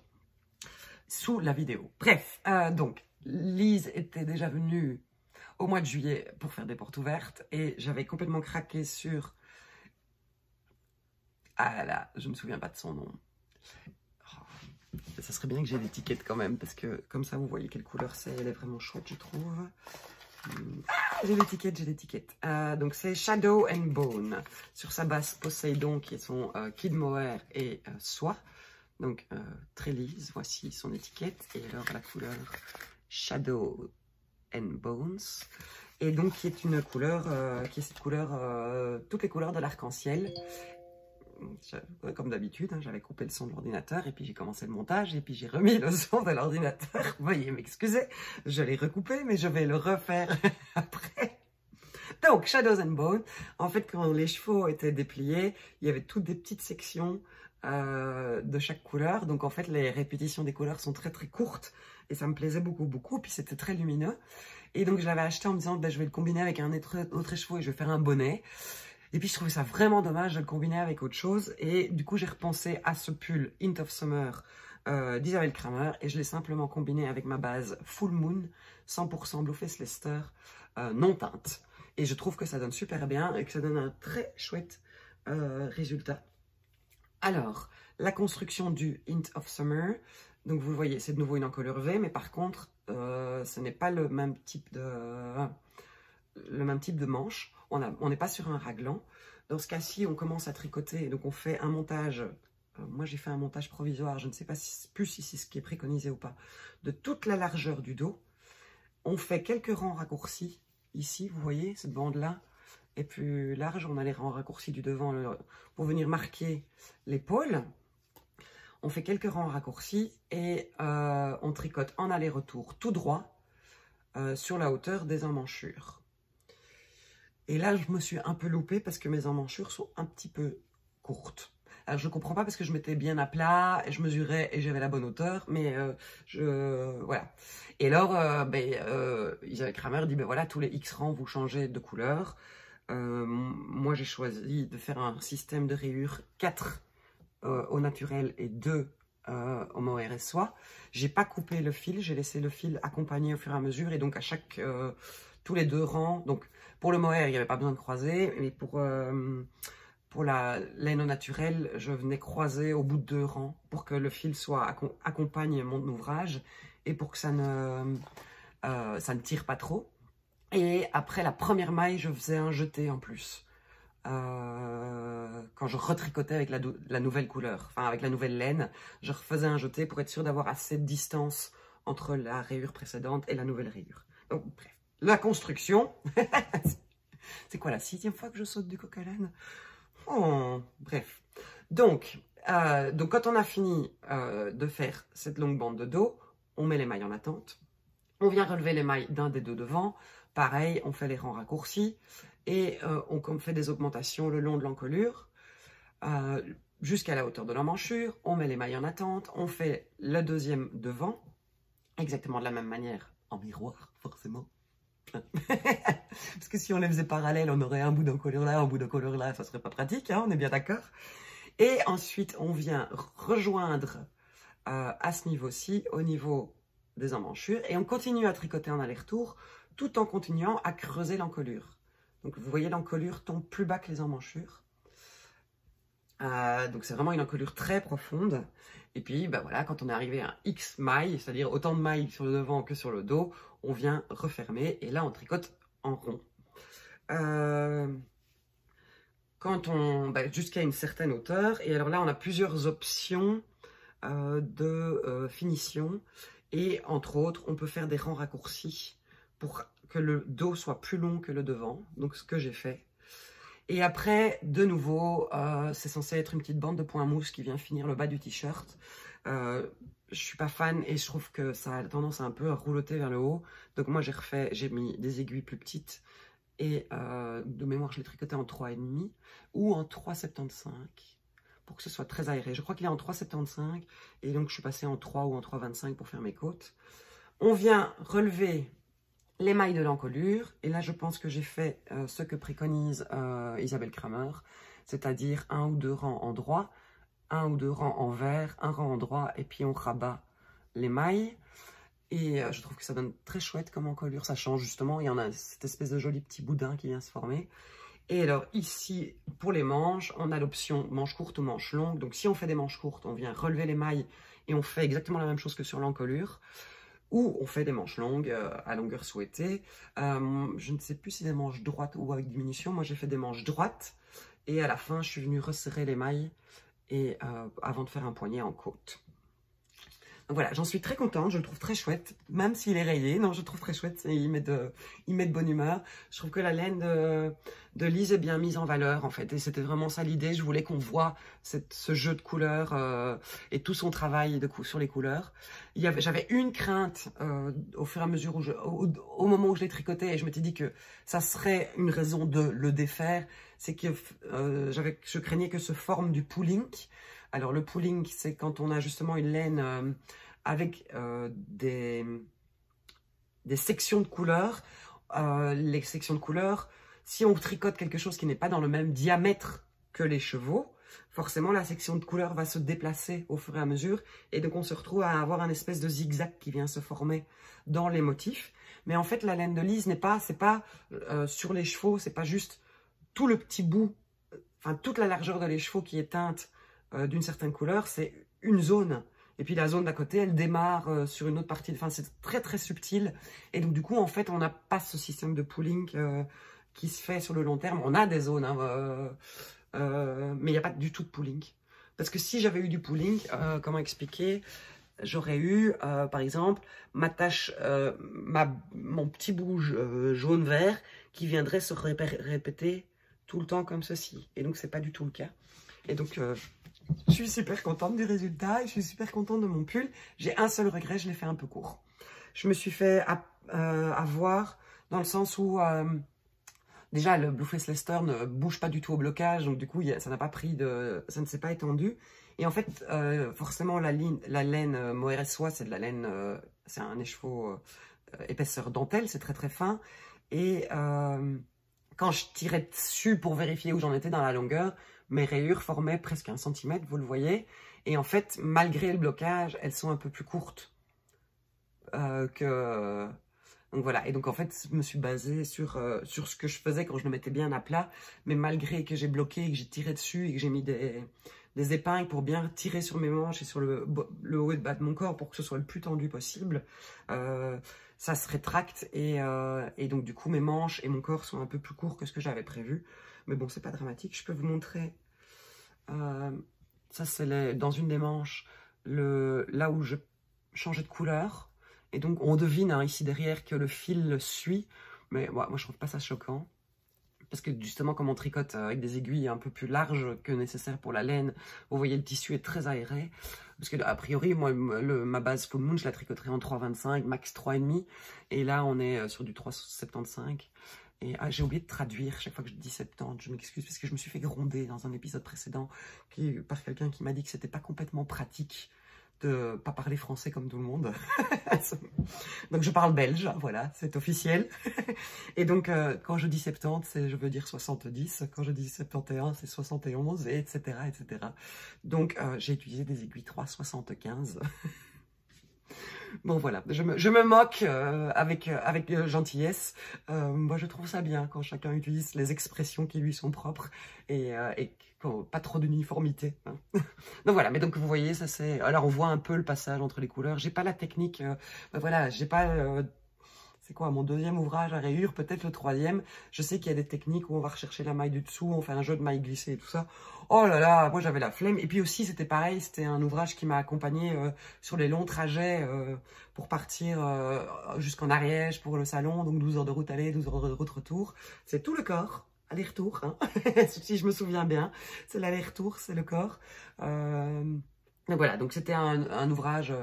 sous la vidéo. Bref, donc Lise était déjà venue au mois de juillet pour faire des portes ouvertes et j'avais complètement craqué sur... Ah là, je me souviens pas de son nom. Oh, ça serait bien que j'ai l'étiquette quand même parce que comme ça vous voyez quelle couleur c'est, elle est vraiment chouette je trouve. Ah, j'ai l'étiquette. Donc c'est Shadow and Bone. Sur sa base Poseidon qui est son Kid Mohair et soie. Donc très lisse, voici son étiquette. Et alors la couleur Shadow and Bones. Et donc qui est une couleur, qui est cette couleur, toutes les couleurs de l'arc-en-ciel. Comme d'habitude, hein, j'avais coupé le son de l'ordinateur et puis j'ai commencé le montage et puis j'ai remis le son de l'ordinateur. Veuillez m'excuser, je l'ai recoupé mais je vais le refaire après. Donc, Shadows and Bone, en fait quand les chevaux étaient dépliés, il y avait toutes des petites sections de chaque couleur. Donc en fait les répétitions des couleurs sont très très courtes et ça me plaisait beaucoup. Puis c'était très lumineux. Et donc je l'avais acheté en me disant ben, je vais le combiner avec un autre écheveau et je vais faire un bonnet. Et puis je trouvais ça vraiment dommage de le combiner avec autre chose. Et du coup j'ai repensé à ce pull Hint of Summer d'Isabelle Kramer. Et je l'ai simplement combiné avec ma base Full Moon 100% Blueface Leicester non teinte. Et je trouve que ça donne super bien et que ça donne un très chouette résultat. Alors, la construction du Hint of Summer. Donc vous le voyez, c'est de nouveau une encolure V. Mais par contre, ce n'est pas le même type de manche. On n'est pas sur un raglan. Dans ce cas-ci, on commence à tricoter. Donc, on fait un montage. Moi, j'ai fait un montage provisoire. Je ne sais pas plus si c'est ce qui est préconisé ou pas. De toute la largeur du dos. On fait quelques rangs raccourcis. Ici, vous voyez, cette bande-là est plus large. On a les rangs raccourcis du devant pour venir marquer l'épaule. On fait quelques rangs raccourcis et on tricote en aller-retour tout droit sur la hauteur des emmanchures. Et là, je me suis un peu loupée parce que mes emmanchures sont un petit peu courtes. Alors, je ne comprends pas parce que je m'étais bien à plat, et je mesurais et j'avais la bonne hauteur, mais voilà. Et alors, Isabelle Kramer dit, ben voilà, tous les X rangs, vous changez de couleur. Moi, j'ai choisi de faire un système de rayures 4 au naturel et 2 au mohair et soie. J'ai pas coupé le fil, j'ai laissé le fil accompagner au fur et à mesure, et donc à chaque... tous les 2 rangs, donc pour le mohair, il n'y avait pas besoin de croiser, mais pour la laine au naturel, je venais croiser au bout de 2 rangs pour que le fil accompagne mon ouvrage et pour que ça ne tire pas trop. Et après la première maille, je faisais un jeté en plus. Quand je retricotais avec la nouvelle couleur, enfin avec la nouvelle laine, je refaisais un jeté pour être sûr d'avoir assez de distance entre la rayure précédente et la nouvelle rayure. Donc bref. La construction, c'est quoi la 6e fois que je saute du coq à l'âne? Oh, bref. Donc quand on a fini de faire cette longue bande de dos, on met les mailles en attente. On vient relever les mailles d'un des 2 devant. Pareil, on fait les rangs raccourcis et on fait des augmentations le long de l'encolure jusqu'à la hauteur de l'emmanchure. On met les mailles en attente. On fait le 2e devant, exactement de la même manière, en miroir, forcément. Parce que si on les faisait parallèles, on aurait un bout d'encolure là, un bout d'encolure là, ça serait pas pratique, hein, on est bien d'accord. Et ensuite, on vient rejoindre à ce niveau-ci, au niveau des emmanchures, et on continue à tricoter en aller-retour, tout en continuant à creuser l'encolure. Donc vous voyez, l'encolure tombe plus bas que les emmanchures. Donc c'est vraiment une encolure très profonde. Et puis ben voilà, quand on est arrivé à X mailles, c'est-à-dire autant de mailles sur le devant que sur le dos, on vient refermer et là on tricote en rond. Jusqu'à une certaine hauteur. Et alors là, on a plusieurs options de finition. Et entre autres, on peut faire des rangs raccourcis pour que le dos soit plus long que le devant. Donc, ce que j'ai fait. Et après, de nouveau, c'est censé être une petite bande de point mousse qui vient finir le bas du t-shirt. Je suis pas fan et je trouve que ça a tendance à un peu à roulotter vers le haut. Donc moi, j'ai mis des aiguilles plus petites. Et de mémoire, je l'ai tricoté en 3,5 ou en 3,75 pour que ce soit très aéré. Je crois qu'il est en 3,75 et donc je suis passée en 3 ou en 3,25 pour faire mes côtes. On vient relever les mailles de l'encolure et là je pense que j'ai fait ce que préconise Isabelle Kramer, c'est-à-dire 1 ou 2 rangs en droit, 1 ou 2 rangs en vert, un rang en droit et puis on rabat les mailles. Et je trouve que ça donne très chouette comme encolure, ça change justement, il y en a cette espèce de joli petit boudin qui vient se former. Et alors ici, pour les manches, on a l'option manche courte ou manche longue. Donc si on fait des manches courtes, on vient relever les mailles et on fait exactement la même chose que sur l'encolure. Ou on fait des manches longues à longueur souhaitée. Je ne sais plus si des manches droites ou avec diminution. Moi j'ai fait des manches droites et à la fin je suis venue resserrer les mailles et, avant de faire un poignet en côte. Donc voilà, j'en suis très contente, je le trouve très chouette, même s'il est rayé, non, je le trouve très chouette, il met de bonne humeur. Je trouve que la laine de Lise est bien mise en valeur, en fait, et c'était vraiment ça l'idée, je voulais qu'on voit ce jeu de couleurs et tout son travail sur les couleurs. J'avais une crainte au fur et à mesure, au moment où je l'ai tricoté, et je m'étais dit que ça serait une raison de le défaire, c'est que je craignais que se forme du pooling. Alors le pooling, c'est quand on a justement une laine avec des sections de couleurs. Les sections de couleurs, si on tricote quelque chose qui n'est pas dans le même diamètre que les chevaux, forcément la section de couleurs va se déplacer au fur et à mesure. Et donc on se retrouve à avoir un espèce de zigzag qui vient se former dans les motifs. Mais en fait la laine de Lise c'est pas sur les chevaux, c'est pas juste tout le petit bout, enfin toute la largeur de les chevaux qui est teinte d'une certaine couleur, c'est une zone. Et puis la zone d'à côté, elle démarre sur une autre partie. Enfin, c'est très très subtil. Et donc du coup, en fait, on n'a pas ce système de pooling qui se fait sur le long terme. On a des zones, hein, mais il n'y a pas du tout de pooling. Parce que si j'avais eu du pooling, comment expliquer, j'aurais eu, par exemple, ma tache, mon petit bout jaune-vert qui viendrait se répéter tout le temps comme ceci. Et donc, c'est pas du tout le cas. Et donc, je suis super contente du résultat et je suis super contente de mon pull. J'ai un seul regret, je l'ai fait un peu court. Je me suis fait avoir dans le sens où, déjà, le Blueface Leicester ne bouge pas du tout au blocage, donc du coup, ça n'a pas pris ça ne s'est pas étendu. Et en fait, forcément, la laine Mohair Soie, c'est de la laine, c'est un écheveau épaisseur dentelle, c'est très très fin. Et quand je tirais dessus pour vérifier où j'en étais dans la longueur, mes rayures formaient presque 1 centimètre, vous le voyez. Et en fait, malgré le blocage, elles sont un peu plus courtes que... Donc voilà, et donc en fait, je me suis basée sur ce que je faisais quand je le mettais bien à plat. Mais malgré que j'ai bloqué, et que j'ai tiré dessus et que j'ai mis des épingles pour bien tirer sur mes manches et sur le haut et le bas de mon corps pour que ce soit le plus tendu possible, ça se rétracte et donc du coup mes manches et mon corps sont un peu plus courts que ce que j'avais prévu. Mais bon, c'est pas dramatique, je peux vous montrer. Ça c'est dans une des manches, là où je changeais de couleur. Et donc on devine hein, ici derrière que le fil le suit. Mais moi je trouve pas ça choquant. Parce que justement, comme on tricote avec des aiguilles un peu plus larges que nécessaire pour la laine, vous voyez le tissu est très aéré. Parce que a priori, moi, ma base Full Moon, je la tricoterai en 3,25, max 3,5. Et là, on est sur du 3,75. Et j'ai oublié de traduire chaque fois que je dis 70. Je m'excuse parce que je me suis fait gronder dans un épisode précédent par quelqu'un qui m'a dit que c'était pas complètement pratique de pas parler français comme tout le monde. Donc je parle belge, voilà, c'est officiel. Et donc quand je dis 70, je veux dire 70, quand je dis 71, c'est 71, et etc. etc. Donc j'ai utilisé des aiguilles 3,75. Bon voilà, je me moque avec gentillesse. Moi je trouve ça bien quand chacun utilise les expressions qui lui sont propres et pas trop d'uniformité. Hein. Donc voilà, mais donc vous voyez, ça c'est... Alors on voit un peu le passage entre les couleurs. J'ai pas la technique, voilà, j'ai pas... c'est quoi, mon deuxième ouvrage à rayures, peut-être le troisième. Je sais qu'il y a des techniques où on va rechercher la maille du dessous, on fait un jeu de maille glissée et tout ça. Oh là là, moi j'avais la flemme. Et puis aussi, c'était pareil, c'était un ouvrage qui m'a accompagné sur les longs trajets pour partir jusqu'en Ariège pour le salon. Donc 12 heures de route aller, 12 heures de route retour. C'est tout le corps, aller-retour, hein. Si je me souviens bien. C'est l'aller-retour, c'est le corps. Donc voilà, donc c'était un ouvrage...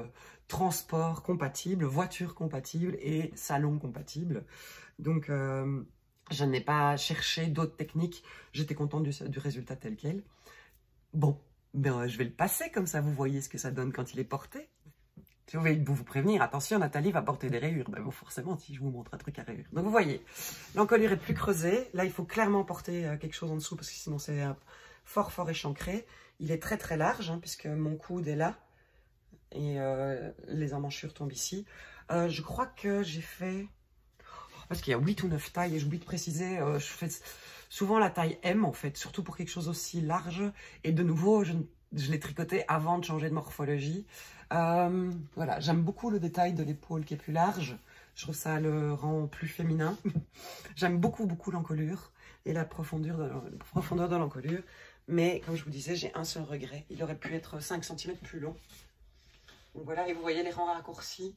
transport compatible, voiture compatible et salon compatible. Donc, je n'ai pas cherché d'autres techniques. J'étais contente du résultat tel quel. Bon, ben, je vais le passer comme ça, vous voyez ce que ça donne quand il est porté. Je vais vous prévenir, attention, Nathalie va porter des rayures. Ben bon, forcément, si je vous montre un truc à rayures. Donc, vous voyez, l'encolure est plus creusée. Là, il faut clairement porter quelque chose en dessous parce que sinon, c'est fort, fort échancré. Il est très, très large, hein, puisque mon coude est là. Et les emmanchures tombent ici. Je crois que j'ai fait... Parce qu'il y a 8 ou 9 tailles, et j'oublie de préciser, je fais souvent la taille M, en fait, surtout pour quelque chose aussi large. Et de nouveau, je l'ai tricoté avant de changer de morphologie. Voilà, j'aime beaucoup le détail de l'épaule qui est plus large. Je trouve ça le rend plus féminin. J'aime beaucoup, beaucoup l'encolure et la profondeur de l'encolure. Mais, comme je vous disais, j'ai un seul regret. Il aurait pu être 5 cm plus long. Donc voilà, et vous voyez les rangs raccourcis.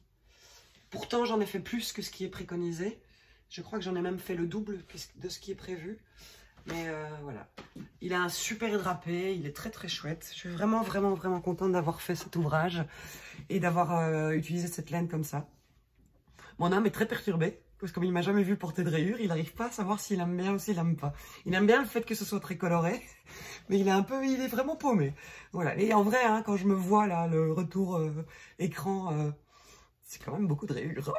Pourtant, j'en ai fait plus que ce qui est préconisé. Je crois que j'en ai même fait le double de ce qui est prévu. Mais voilà. Il a un super drapé, il est très très chouette. Je suis vraiment, vraiment, vraiment contente d'avoir fait cet ouvrage et d'avoir utilisé cette laine comme ça. Mon âme est très perturbée, parce que comme il m'a jamais vu porter de rayures, il n'arrive pas à savoir s'il aime bien ou s'il aime pas. Il aime bien le fait que ce soit très coloré, mais il est vraiment paumé. Voilà. Et en vrai, hein, quand je me vois là, le retour écran, c'est quand même beaucoup de rayures.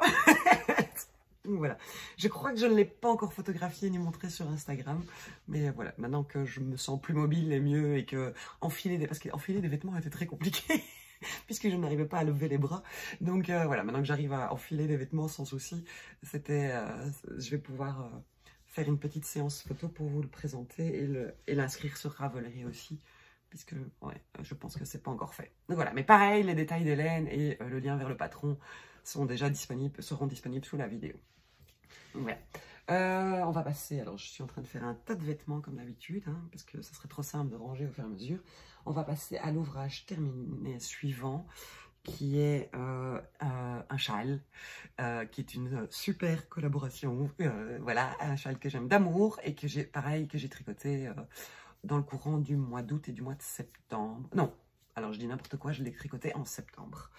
Donc voilà. Je crois que je ne l'ai pas encore photographié ni montré sur Instagram, mais voilà. Maintenant que je me sens plus mobile et mieux et que parce qu'enfiler des vêtements était très compliqué. Puisque je n'arrivais pas à lever les bras. Donc voilà, maintenant que j'arrive à enfiler des vêtements sans souci, je vais pouvoir faire une petite séance photo pour vous le présenter et l'inscrire sur Ravelry aussi, puisque ouais, je pense que c'est pas encore fait. Donc voilà, mais pareil, les détails d'Hélène et le lien vers le patron seront disponibles sous la vidéo. Donc voilà. On va passer, alors je suis en train de faire un tas de vêtements comme d'habitude, hein, parce que ça serait trop simple de ranger au fur et à mesure. On va passer à l'ouvrage terminé suivant, qui est un châle, qui est une super collaboration. Voilà, un châle que j'aime d'amour et que j'ai tricoté dans le courant du mois d'août et du mois de septembre. Non, alors je dis n'importe quoi, je l'ai tricoté en septembre.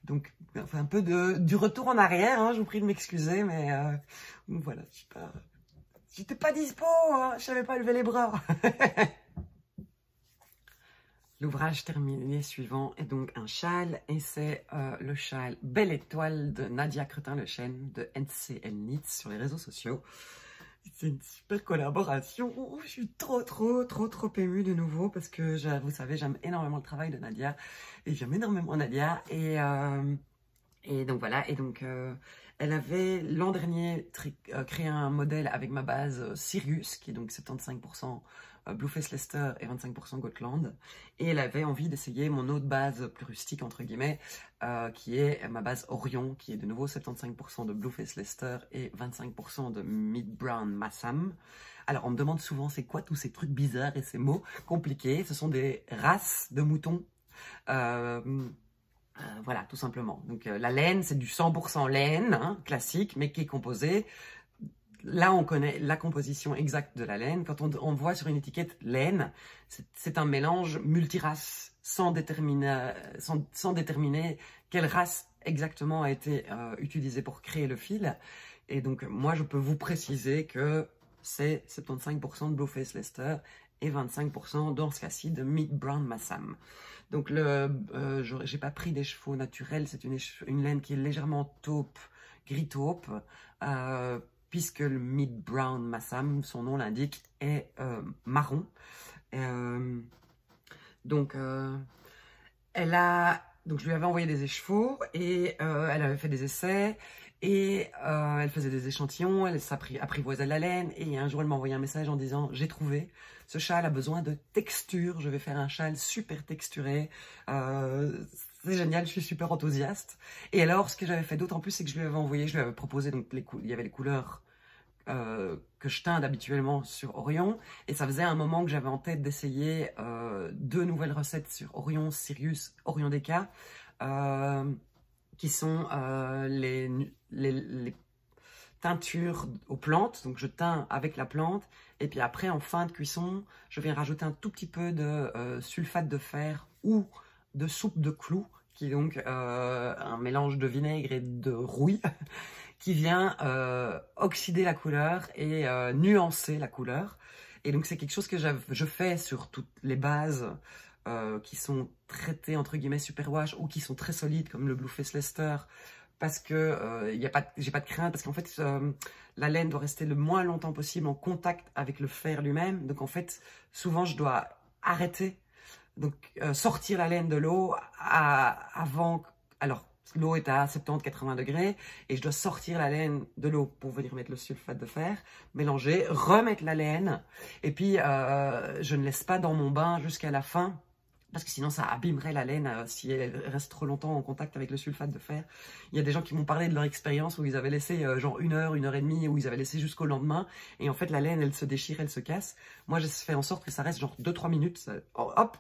Donc, enfin, un peu du retour en arrière, hein, je vous prie de m'excuser, mais voilà, j'étais pas dispo, hein, je savais pas lever les bras. L'ouvrage terminé suivant est donc un châle, et c'est le châle Belle Étoile de Nadia Cretin-Lechêne de NCL Knits sur les réseaux sociaux. C'est une super collaboration. Je suis trop émue de nouveau parce que, vous savez, j'aime énormément le travail de Nadia et j'aime énormément Nadia. Et donc voilà, et donc elle avait l'an dernier créé un modèle avec ma base Sirius, qui est donc 75% Blueface Leicester et 25% Gotland. Et elle avait envie d'essayer mon autre base plus rustique, entre guillemets, qui est ma base Orion, qui est de nouveau 75% de Blueface Leicester et 25% de Mid Brown Massam. Alors on me demande souvent c'est quoi tous ces trucs bizarres et ces mots compliqués. Ce sont des races de moutons. Voilà, tout simplement. Donc la laine, c'est du 100% laine, hein, classique, mais qui est composée. Là, on connaît la composition exacte de la laine. Quand on voit sur une étiquette laine, c'est un mélange multirace, sans déterminer quelle race exactement a été utilisée pour créer le fil. Et donc, moi, je peux vous préciser que c'est 75% de Blueface Leicester et 25% dans ce cas-ci de Mid Brown Massam. Donc, j'ai pas pris des chevaux naturels, c'est une laine qui est légèrement taupe, gris taupe, puisque le Mid Brown Massam, son nom l'indique, est marron. Donc, elle a Donc je lui avais envoyé des échevaux et elle avait fait des essais et elle faisait des échantillons, elle apprivoisait la laine et un jour elle m'a envoyé un message en disant: j'ai trouvé, ce châle a besoin de texture, je vais faire un châle super texturé, c'est génial, je suis super enthousiaste. Et alors ce que j'avais fait d'autant plus, c'est que je lui avais envoyé, je lui avais proposé, donc il y avait les couleurs que je teinte habituellement sur Orion, et ça faisait un moment que j'avais en tête d'essayer 2 nouvelles recettes sur Orion, Sirius, Orion DK, qui sont les teintures aux plantes. Donc je teins avec la plante, et puis après en fin de cuisson, je viens rajouter un tout petit peu de sulfate de fer ou de soupe de clous, qui est donc un mélange de vinaigre et de rouille, qui vient oxyder la couleur et nuancer la couleur. Et donc c'est quelque chose que je fais sur toutes les bases qui sont traitées entre guillemets superwash ou qui sont très solides comme le Blueface Leicester, parce que j'ai pas de crainte, parce qu'en fait la laine doit rester le moins longtemps possible en contact avec le fer lui-même. Donc en fait souvent je dois arrêter, donc sortir la laine de l'eau avant, alors l'eau est à 70-80 degrés et je dois sortir la laine de l'eau pour venir mettre le sulfate de fer, mélanger, remettre la laine, et puis je ne laisse pas dans mon bain jusqu'à la fin, parce que sinon ça abîmerait la laine si elle reste trop longtemps en contact avec le sulfate de fer. Il y a des gens qui m'ont parlé de leur expérience où ils avaient laissé genre 1 heure, 1 heure et demie, où ils avaient laissé jusqu'au lendemain, et en fait la laine elle se déchire, elle se casse. Moi j'ai fait en sorte que ça reste genre 2-3 minutes, hop,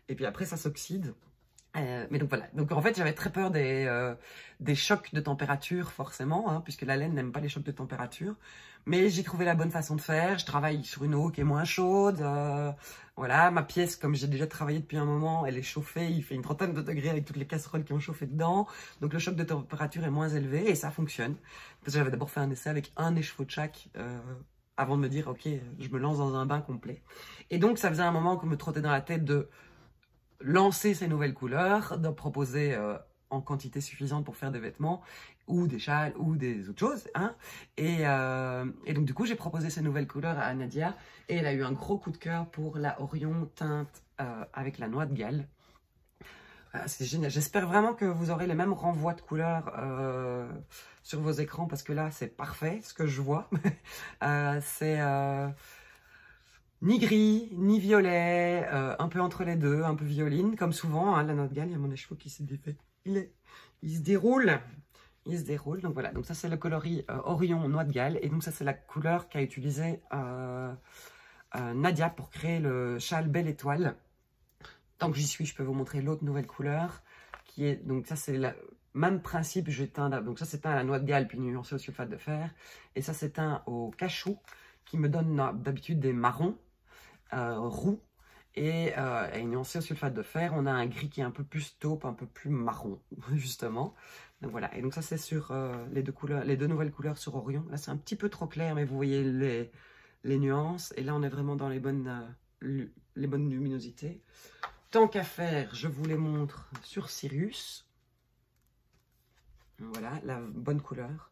et puis après ça s'oxyde. Mais donc voilà, donc en fait j'avais très peur des chocs de température forcément, hein, puisque la laine n'aime pas les chocs de température, mais j'ai trouvé la bonne façon de faire. Je travaille sur une eau qui est moins chaude, voilà, ma pièce, comme j'ai déjà travaillé depuis un moment, elle est chauffée, il fait une trentaine de degrés avec toutes les casseroles qui ont chauffé dedans, donc le choc de température est moins élevé et ça fonctionne. Parce que j'avais d'abord fait un essai avec un écheveau de chaque, avant de me dire ok, je me lance dans un bain complet. Et donc ça faisait un moment qu'on me trottait dans la tête de lancer ces nouvelles couleurs, de proposer en quantité suffisante pour faire des vêtements ou des châles ou des autres choses, hein. Et donc du coup j'ai proposé ces nouvelles couleurs à Nadia et elle a eu un gros coup de cœur pour la Orion teinte avec la noix de Galles. C'est génial, j'espère vraiment que vous aurez les mêmes renvois de couleurs sur vos écrans, parce que là c'est parfait ce que je vois. C'est ni gris, ni violet, un peu entre les deux, un peu violine, comme souvent, hein, la noix de Galles. Il y a mon écheveau qui s'est défait. Il se déroule. Il se déroule. Donc voilà, donc ça c'est le coloris Orion noix de Galles. Et donc ça c'est la couleur qu'a utilisé Nadia pour créer le châle Belle Étoile. Tant que j'y suis, je peux vous montrer l'autre nouvelle couleur, qui est, donc ça c'est le même principe, je teins, donc ça c'est teint à la noix de Galles puis nuancé au sulfate de fer. Et ça c'est teint au cachou, qui me donne d'habitude des marrons. Roux et nuancé au sulfate de fer. On a un gris qui est un peu plus taupe, un peu plus marron justement. Donc voilà, et donc ça c'est sur les deux nouvelles couleurs sur Orion. Là c'est un petit peu trop clair, mais vous voyez les nuances, et là on est vraiment dans les bonnes luminosités. Tant qu'à faire, je vous les montre sur Sirius. Voilà la bonne couleur.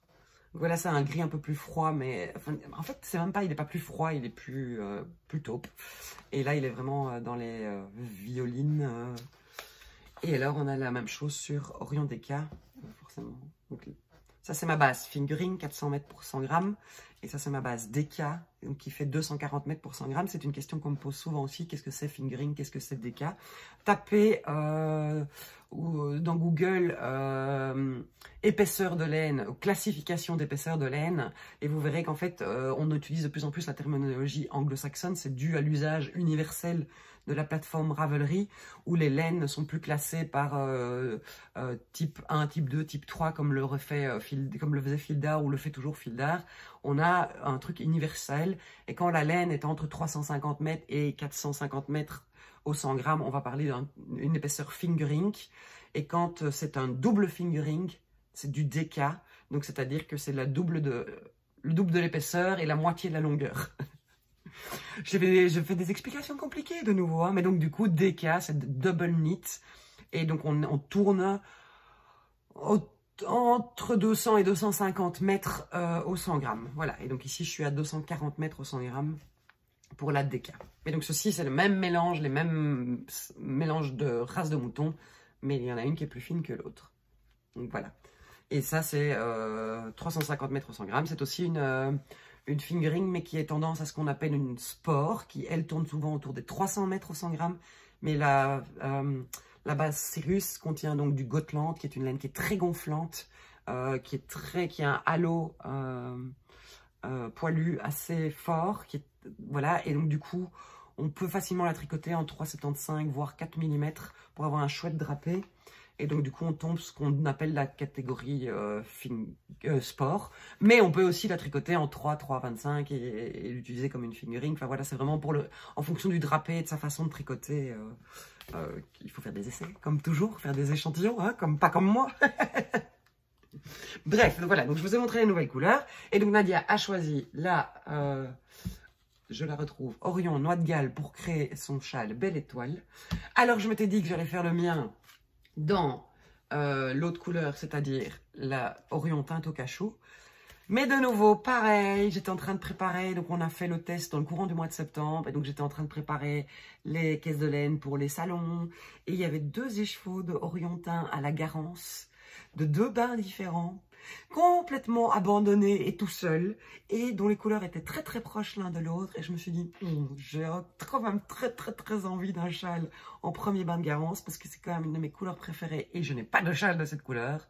Voilà, c'est un gris un peu plus froid, mais enfin, en fait, c'est même pas, il n'est pas plus froid, il est plus taupe. Et là, il est vraiment dans les violines. Et alors, on a la même chose sur Orion DK, forcément. Donc, ça, c'est ma base fingering, 400 mètres pour 100 grammes. Et ça, c'est ma base DK, donc, qui fait 240 mètres pour 100 grammes. C'est une question qu'on me pose souvent aussi. Qu'est-ce que c'est fingering? Qu'est-ce que c'est DK? Tapez dans Google épaisseur de laine, classification d'épaisseur de laine, et vous verrez qu'en fait, on utilise de plus en plus la terminologie anglo-saxonne. C'est dû à l'usage universel de la plateforme Ravelry, où les laines ne sont plus classées par type 1, type 2, type 3, comme le faisait Fildar ou le fait toujours Fildar. On a un truc universel, et quand la laine est entre 350 mètres et 450 mètres au 100 grammes, on va parler d'une épaisseur fingering, et quand c'est un double fingering, c'est du DK, donc c'est-à-dire que c'est le double de l'épaisseur et la moitié de la longueur. Je fais des explications compliquées de nouveau, hein, mais donc du coup, DK, c'est double knit, et donc on tourne entre 200 et 250 mètres au 100 grammes. Voilà, et donc ici, je suis à 240 mètres au 100 grammes pour la DK. Et donc ceci, c'est le même mélange, les mêmes mélanges de races de moutons, mais il y en a une qui est plus fine que l'autre. Donc voilà. Et ça, c'est 350 mètres au 100 grammes. C'est aussi une fingering, mais qui est tendance à ce qu'on appelle une sport, qui, elle, tourne souvent autour des 300 mètres au 100 grammes. Mais la base Cirrus contient donc du Gotland, qui est une laine qui est très gonflante, qui a un halo poilu assez fort, voilà, et donc du coup, on peut facilement la tricoter en 3,75 voire 4 mm pour avoir un chouette drapé. Et donc du coup, on tombe ce qu'on appelle la catégorie sport. Mais on peut aussi la tricoter en 3,25 et l'utiliser comme une fingering. Enfin voilà, c'est vraiment en fonction du drapé et de sa façon de tricoter. Il faut faire des essais, comme toujours, faire des échantillons, hein, pas comme moi. Bref, donc voilà, donc je vous ai montré les nouvelles couleurs. Et donc Nadia a choisi je la retrouve, Orion Noix de Galles pour créer son châle Belle Étoile. Alors je m'étais dit que j'allais faire le mien dans l'autre couleur, c'est-à-dire la Orion teinte au cachou. Mais de nouveau, pareil, j'étais en train de préparer, donc on a fait le test dans le courant du mois de septembre, et donc j'étais en train de préparer les caisses de laine pour les salons, et il y avait 2 écheveaux de Orion teint à la Garance, de 2 bains différents, complètement abandonnés et tout seuls, et dont les couleurs étaient très très proches l'un de l'autre, et je me suis dit, j'ai quand même très envie d'un châle en premier bain de Garance, parce que c'est quand même une de mes couleurs préférées, et je n'ai pas de châle de cette couleur.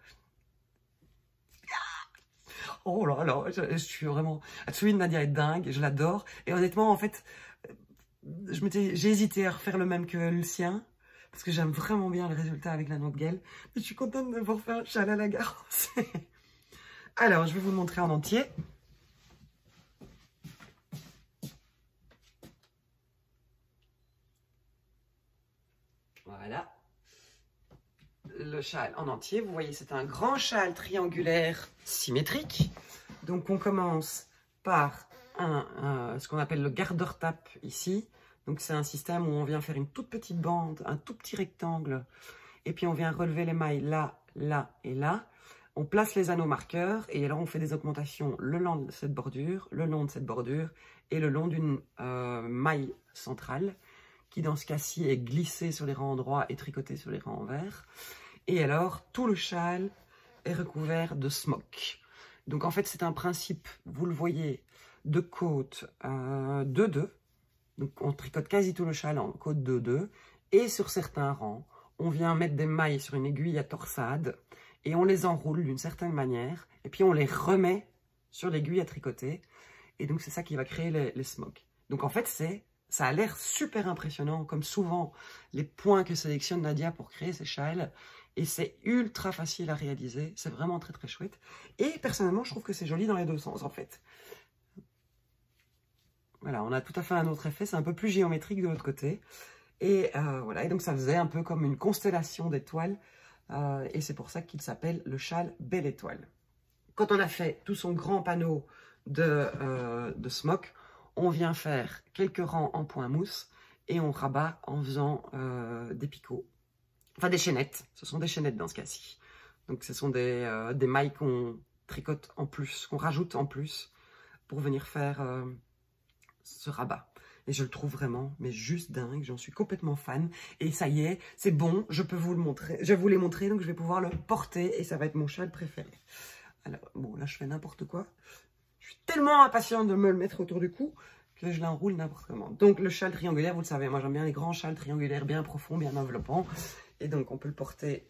Oh là là, je suis vraiment... Celui de Nadia est dingue, je l'adore, et honnêtement, en fait, j'ai hésité à refaire le même que le sien, parce que j'aime vraiment bien le résultat avec la Noix de Galles, mais je suis contente d'avoir fait un châle à la Garance. Alors, je vais vous le montrer en entier. Voilà. Le châle en entier, vous voyez, c'est un grand châle triangulaire symétrique. Donc, on commence par ce qu'on appelle le gardeur tape ici. Donc, c'est un système où on vient faire une toute petite bande, un tout petit rectangle, et puis on vient relever les mailles là, là et là. On place les anneaux marqueurs et alors on fait des augmentations le long de cette bordure, le long de cette bordure et le long d'une maille centrale qui dans ce cas-ci est glissée sur les rangs droits et tricotée sur les rangs envers. Et alors tout le châle est recouvert de smock. Donc en fait c'est un principe, vous le voyez, de côte 2-2. Donc on tricote quasi tout le châle en côte 2-2 et sur certains rangs on vient mettre des mailles sur une aiguille à torsade et on les enroule d'une certaine manière, et puis on les remet sur l'aiguille à tricoter, et donc c'est ça qui va créer les smocks. Donc en fait, ça a l'air super impressionnant, comme souvent les points que sélectionne Nadia pour créer ces châles, et c'est ultra facile à réaliser, c'est vraiment très très chouette, et personnellement je trouve que c'est joli dans les deux sens en fait. Voilà, on a tout à fait un autre effet, c'est un peu plus géométrique de l'autre côté, et voilà, et donc ça faisait un peu comme une constellation d'étoiles, et c'est pour ça qu'il s'appelle le châle Belle Étoile. Quand on a fait tout son grand panneau de smock, on vient faire quelques rangs en point mousse et on rabat en faisant des picots. Enfin des chaînettes, ce sont des chaînettes dans ce cas-ci. Donc ce sont des mailles qu'on tricote en plus, qu'on rajoute en plus pour venir faire ce rabat. Et je le trouve vraiment, mais juste dingue, j'en suis complètement fan. Et ça y est, c'est bon, je peux vous le montrer. Je vais vous les montrer, donc je vais pouvoir le porter et ça va être mon châle préféré. Alors, bon, là je fais n'importe quoi. Je suis tellement impatiente de me le mettre autour du cou que je l'enroule n'importe comment. Donc le châle triangulaire, vous le savez, moi j'aime bien les grands châles triangulaires bien profonds, bien enveloppants. Et donc on peut le porter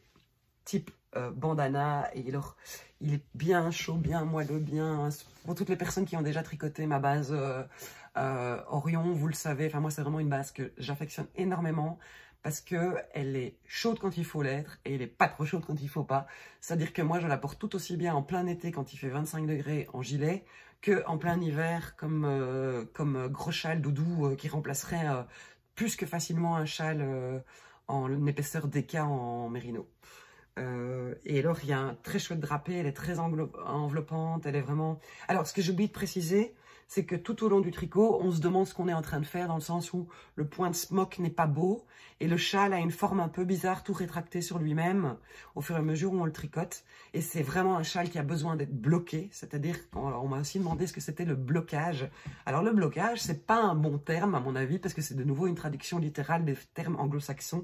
type bandana, et alors il est bien chaud, bien moelleux, bien... Pour toutes les personnes qui ont déjà tricoté ma base Orion, vous le savez, enfin moi c'est vraiment une base que j'affectionne énormément parce qu'elle est chaude quand il faut l'être et elle n'est pas trop chaude quand il faut pas. C'est-à-dire que moi je la porte tout aussi bien en plein été quand il fait 25 degrés en gilet qu'en plein hiver comme gros châle doudou qui remplacerait plus que facilement un châle en épaisseur DK en mérino. Et alors, il y a un très chouette drapé, elle est très enveloppante, elle est vraiment... Alors, ce que j'ai oublié de préciser, c'est que tout au long du tricot, on se demande ce qu'on est en train de faire, dans le sens où le point de smock n'est pas beau, et le châle a une forme un peu bizarre, tout rétracté sur lui-même, au fur et à mesure où on le tricote. Et c'est vraiment un châle qui a besoin d'être bloqué, c'est-à-dire qu'on m'a aussi demandé ce que c'était le blocage. Alors, le blocage, c'est pas un bon terme, à mon avis, parce que c'est de nouveau une traduction littérale des termes anglo-saxons,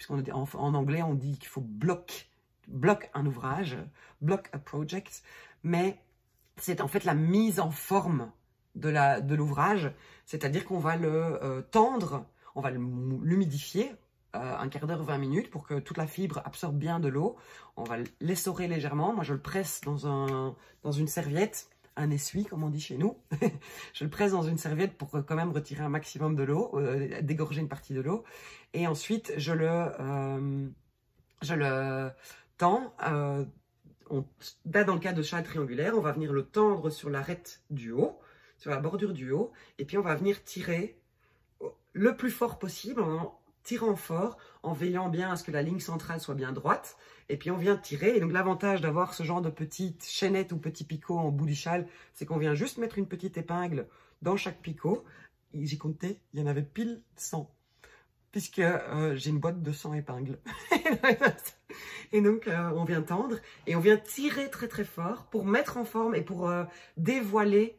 en anglais, on dit qu'il faut block un ouvrage, block a project, mais c'est en fait la mise en forme de l'ouvrage, c'est-à-dire qu'on va le tendre, on va l'humidifier, un quart d'heure, 20 minutes pour que toute la fibre absorbe bien de l'eau. On va l'essorer légèrement. Moi, je le presse dans une serviette, un essuie, comme on dit chez nous. Je le presse dans une serviette pour quand même retirer un maximum de l'eau, dégorger une partie de l'eau. Et ensuite, je le tends. Là, dans le cas de châle triangulaire, on va venir le tendre sur l'arête du haut, sur la bordure du haut. Et puis, on va venir tirer le plus fort possible en tirant fort, en veillant bien à ce que la ligne centrale soit bien droite, et puis on vient tirer. Et donc l'avantage d'avoir ce genre de petite chaînette ou petit picot en bout du châle, c'est qu'on vient juste mettre une petite épingle dans chaque picot. J'ai compté, il y en avait pile 100, puisque j'ai une boîte de 100 épingles. Et donc on vient tendre, et on vient tirer très très fort pour mettre en forme et pour dévoiler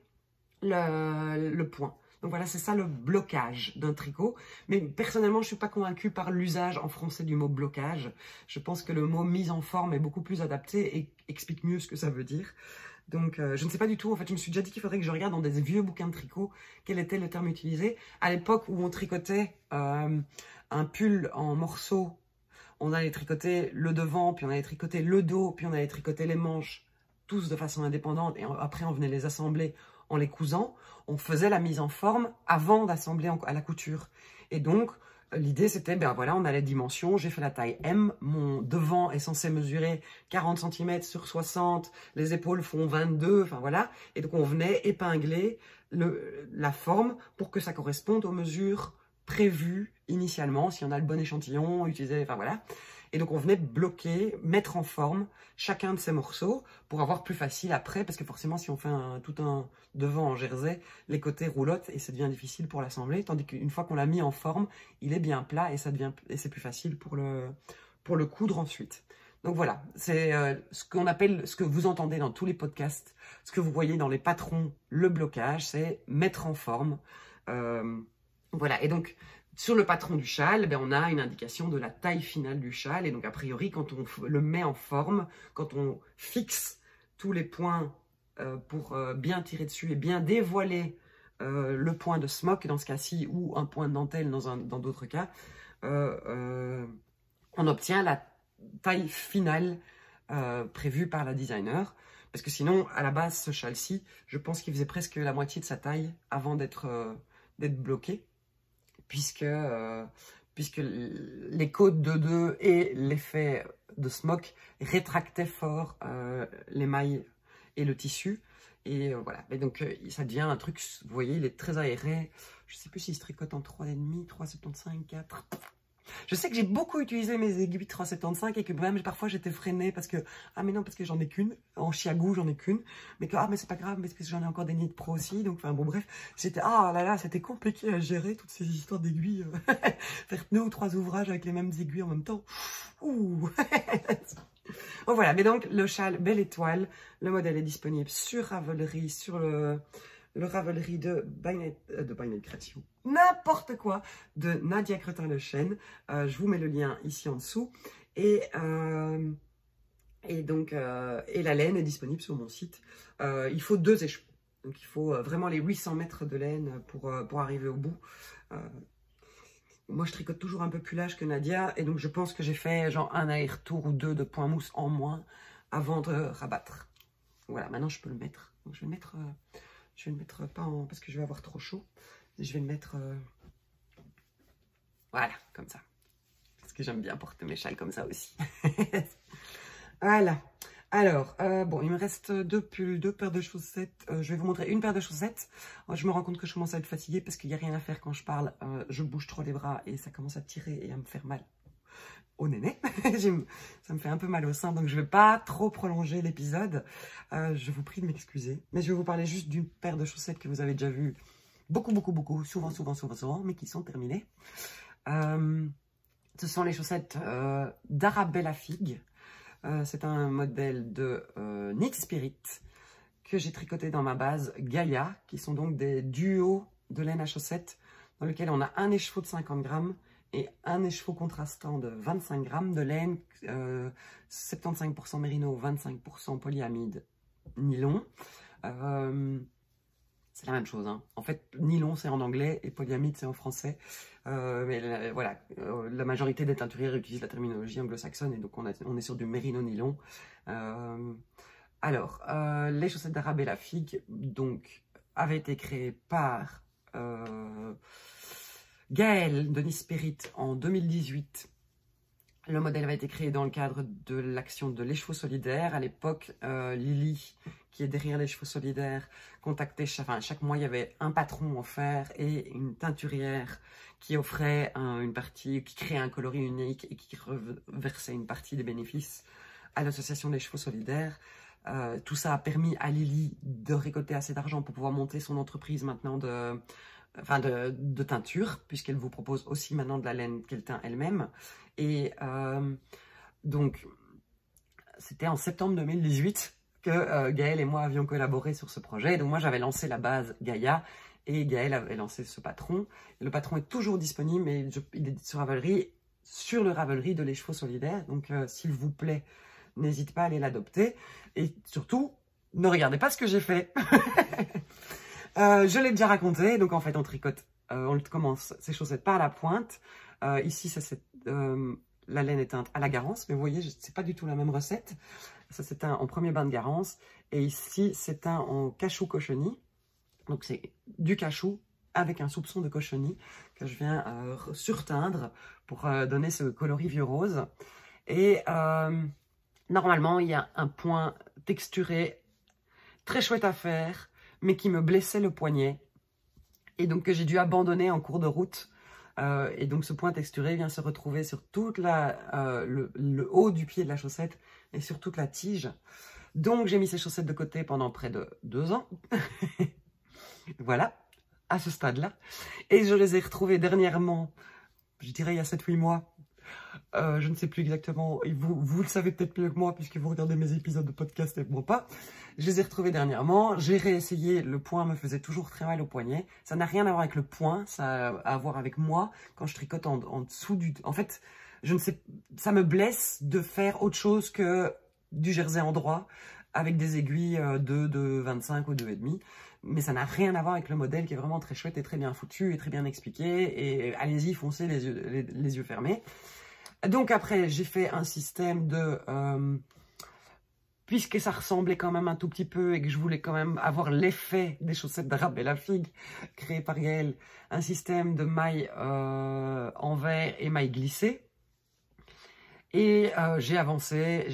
le point. Donc voilà, c'est ça le blocage d'un tricot. Mais personnellement, je ne suis pas convaincue par l'usage en français du mot blocage. Je pense que le mot mise en forme est beaucoup plus adapté et explique mieux ce que ça veut dire. Donc je ne sais pas du tout. En fait, je me suis déjà dit qu'il faudrait que je regarde dans des vieux bouquins de tricot quel était le terme utilisé. À l'époque où on tricotait un pull en morceaux, on allait tricoter le devant, puis on allait tricoter le dos, puis on allait tricoter les manches, tous de façon indépendante. Et après, on venait les assembler en les cousant. On faisait la mise en forme avant d'assembler à la couture. Et donc, l'idée c'était, ben voilà, on a les dimensions, j'ai fait la taille M, mon devant est censé mesurer 40 cm sur 60, les épaules font 22, enfin voilà. Et donc on venait épingler la forme pour que ça corresponde aux mesures prévues initialement, si on a le bon échantillon, utiliser, enfin voilà. Et donc on venait bloquer, mettre en forme chacun de ces morceaux pour avoir plus facile après, parce que forcément si on fait tout un devant en jersey, les côtés roulotent et ça devient difficile pour l'assembler, tandis qu'une fois qu'on l'a mis en forme, il est bien plat et c'est plus facile pour le coudre ensuite. Donc voilà, c'est ce qu'on appelle, ce que vous entendez dans tous les podcasts, ce que vous voyez dans les patrons, le blocage, c'est mettre en forme. Voilà, et donc sur le patron du châle, ben, on a une indication de la taille finale du châle. Et donc, a priori, quand on le met en forme, quand on fixe tous les points pour bien tirer dessus et bien dévoiler le point de smock, dans ce cas-ci, ou un point de dentelle dans d'autres cas, on obtient la taille finale prévue par la designer. Parce que sinon, à la base, ce châle-ci, je pense qu'il faisait presque la moitié de sa taille avant d'être bloqué. Puisque les côtes de 2 et l'effet de smock rétractaient fort les mailles et le tissu. Et voilà, et donc ça devient un truc, vous voyez, il est très aéré. Je ne sais plus s'il se tricote en 3,5, 3,75, 4... Je sais que j'ai beaucoup utilisé mes aiguilles 3,75 et que même parfois j'étais freinée parce que, ah mais non, parce que j'en ai qu'une, en chiagou j'en ai qu'une, mais que, ah mais c'est pas grave, parce que j'en ai encore des nids de pro aussi, donc enfin bon bref, c'était, ah là là, c'était compliqué à gérer toutes ces histoires d'aiguilles, faire 2 ou 3 ouvrages avec les mêmes aiguilles en même temps, ouh. Bon voilà, mais donc le châle Belle Étoile, le modèle est disponible sur Ravelry, sur le Ravelry de By Night Création, n'importe quoi, de Nadia Cretin-Le Chêne. Je vous mets le lien ici en dessous. Et la laine est disponible sur mon site. Il faut 2 échelons. Donc il faut vraiment les 800 mètres de laine pour arriver au bout. Moi, je tricote toujours un peu plus large que Nadia. Et donc, je pense que j'ai fait genre un aller-retour ou 2 de point mousse en moins avant de rabattre. Voilà, maintenant, je peux le mettre. Donc, je vais le mettre... je vais le mettre pas en... parce que je vais avoir trop chaud. Je vais le mettre... voilà, comme ça. Parce que j'aime bien porter mes châles comme ça aussi. Voilà. Alors, bon, il me reste 2 pulls, 2 paires de chaussettes. Je vais vous montrer une paire de chaussettes. Je me rends compte que je commence à être fatiguée parce qu'il n'y a rien à faire quand je parle. Je bouge trop les bras et ça commence à tirer et à me faire mal au néné. Ça me fait un peu mal au sein, donc je ne vais pas trop prolonger l'épisode. Je vous prie de m'excuser. Mais je vais vous parler juste d'une paire de chaussettes que vous avez déjà vues beaucoup, souvent, mais qui sont terminées. Ce sont les chaussettes d'Arabella Fig. C'est un modèle de Knit Spirit que j'ai tricoté dans ma base Gaia, qui sont donc des duos de laine à chaussettes dans lequel on a un écheveau de 50 grammes et un écheveau contrastant de 25 grammes de laine, 75% mérino, 25% polyamide nylon. C'est la même chose, hein. En fait, nylon c'est en anglais et polyamide c'est en français. Mais voilà, la majorité des teinturières utilisent la terminologie anglo-saxonne et donc on est sur du mérino-nylon. Les chaussettes d'Arabella Figue donc, avaient été créées par Gaëlle de Nispirit en 2018. Le modèle avait été créé dans le cadre de l'action de l'écheveau solidaire. À l'époque, Lily, qui est derrière l'écheveau solidaire, contactait chaque mois, il y avait un patron offert et une teinturière qui offrait une partie, qui créait un coloris unique et qui reversait une partie des bénéfices à l'association des chevaux solidaires. Tout ça a permis à Lily de récolter assez d'argent pour pouvoir monter son entreprise maintenant de teinture, puisqu'elle vous propose aussi maintenant de la laine qu'elle teint elle-même. Et donc, c'était en septembre 2018 que Gaëlle et moi avions collaboré sur ce projet. Donc moi, j'avais lancé la base Gaïa et Gaëlle avait lancé ce patron. Et le patron est toujours disponible, mais il est sur le Ravelry de l'écheveau solidaire. Donc, s'il vous plaît, n'hésitez pas à aller l'adopter. Et surtout, ne regardez pas ce que j'ai fait. Je l'ai déjà raconté. Donc, en fait, on tricote, on commence ces chaussettes par la pointe. Ici, la laine est teinte à la Garance, mais vous voyez, c'est pas du tout la même recette. Ça, c'est teint en premier bain de Garance. Et ici, c'est teint en cachou cochenille. Donc, c'est du cachou avec un soupçon de cochenille que je viens surteindre pour donner ce coloris vieux rose. Et normalement, il y a un point texturé très chouette à faire, mais qui me blessait le poignet. Et donc, que j'ai dû abandonner en cours de route. Et donc, ce point texturé vient se retrouver sur toute le haut du pied de la chaussette et sur toute la tige. Donc, j'ai mis ces chaussettes de côté pendant près de 2 ans. Voilà, à ce stade-là. Et je les ai retrouvées dernièrement, je dirais il y a 7-8 mois. Je ne sais plus exactement, vous le savez peut-être mieux que moi puisque vous regardez mes épisodes de podcast et moi pas. Je les ai retrouvés dernièrement, j'ai réessayé, le point me faisait toujours très mal au poignet. Ça n'a rien à voir avec le point, ça a à voir avec moi quand je tricote en dessous du... En fait, je ne sais, ça me blesse de faire autre chose que du jersey endroit avec des aiguilles de 25 ou 2,5. Mais ça n'a rien à voir avec le modèle qui est vraiment très chouette et très bien foutu et très bien expliqué. Et allez-y, foncez les yeux fermés. Donc après, j'ai fait un système de... puisque ça ressemblait quand même un tout petit peu et que je voulais quand même avoir l'effet des chaussettes d'Arabella Figue créées par Gaëlle, un système de mailles en verre et mailles glissées. Et j'ai avancé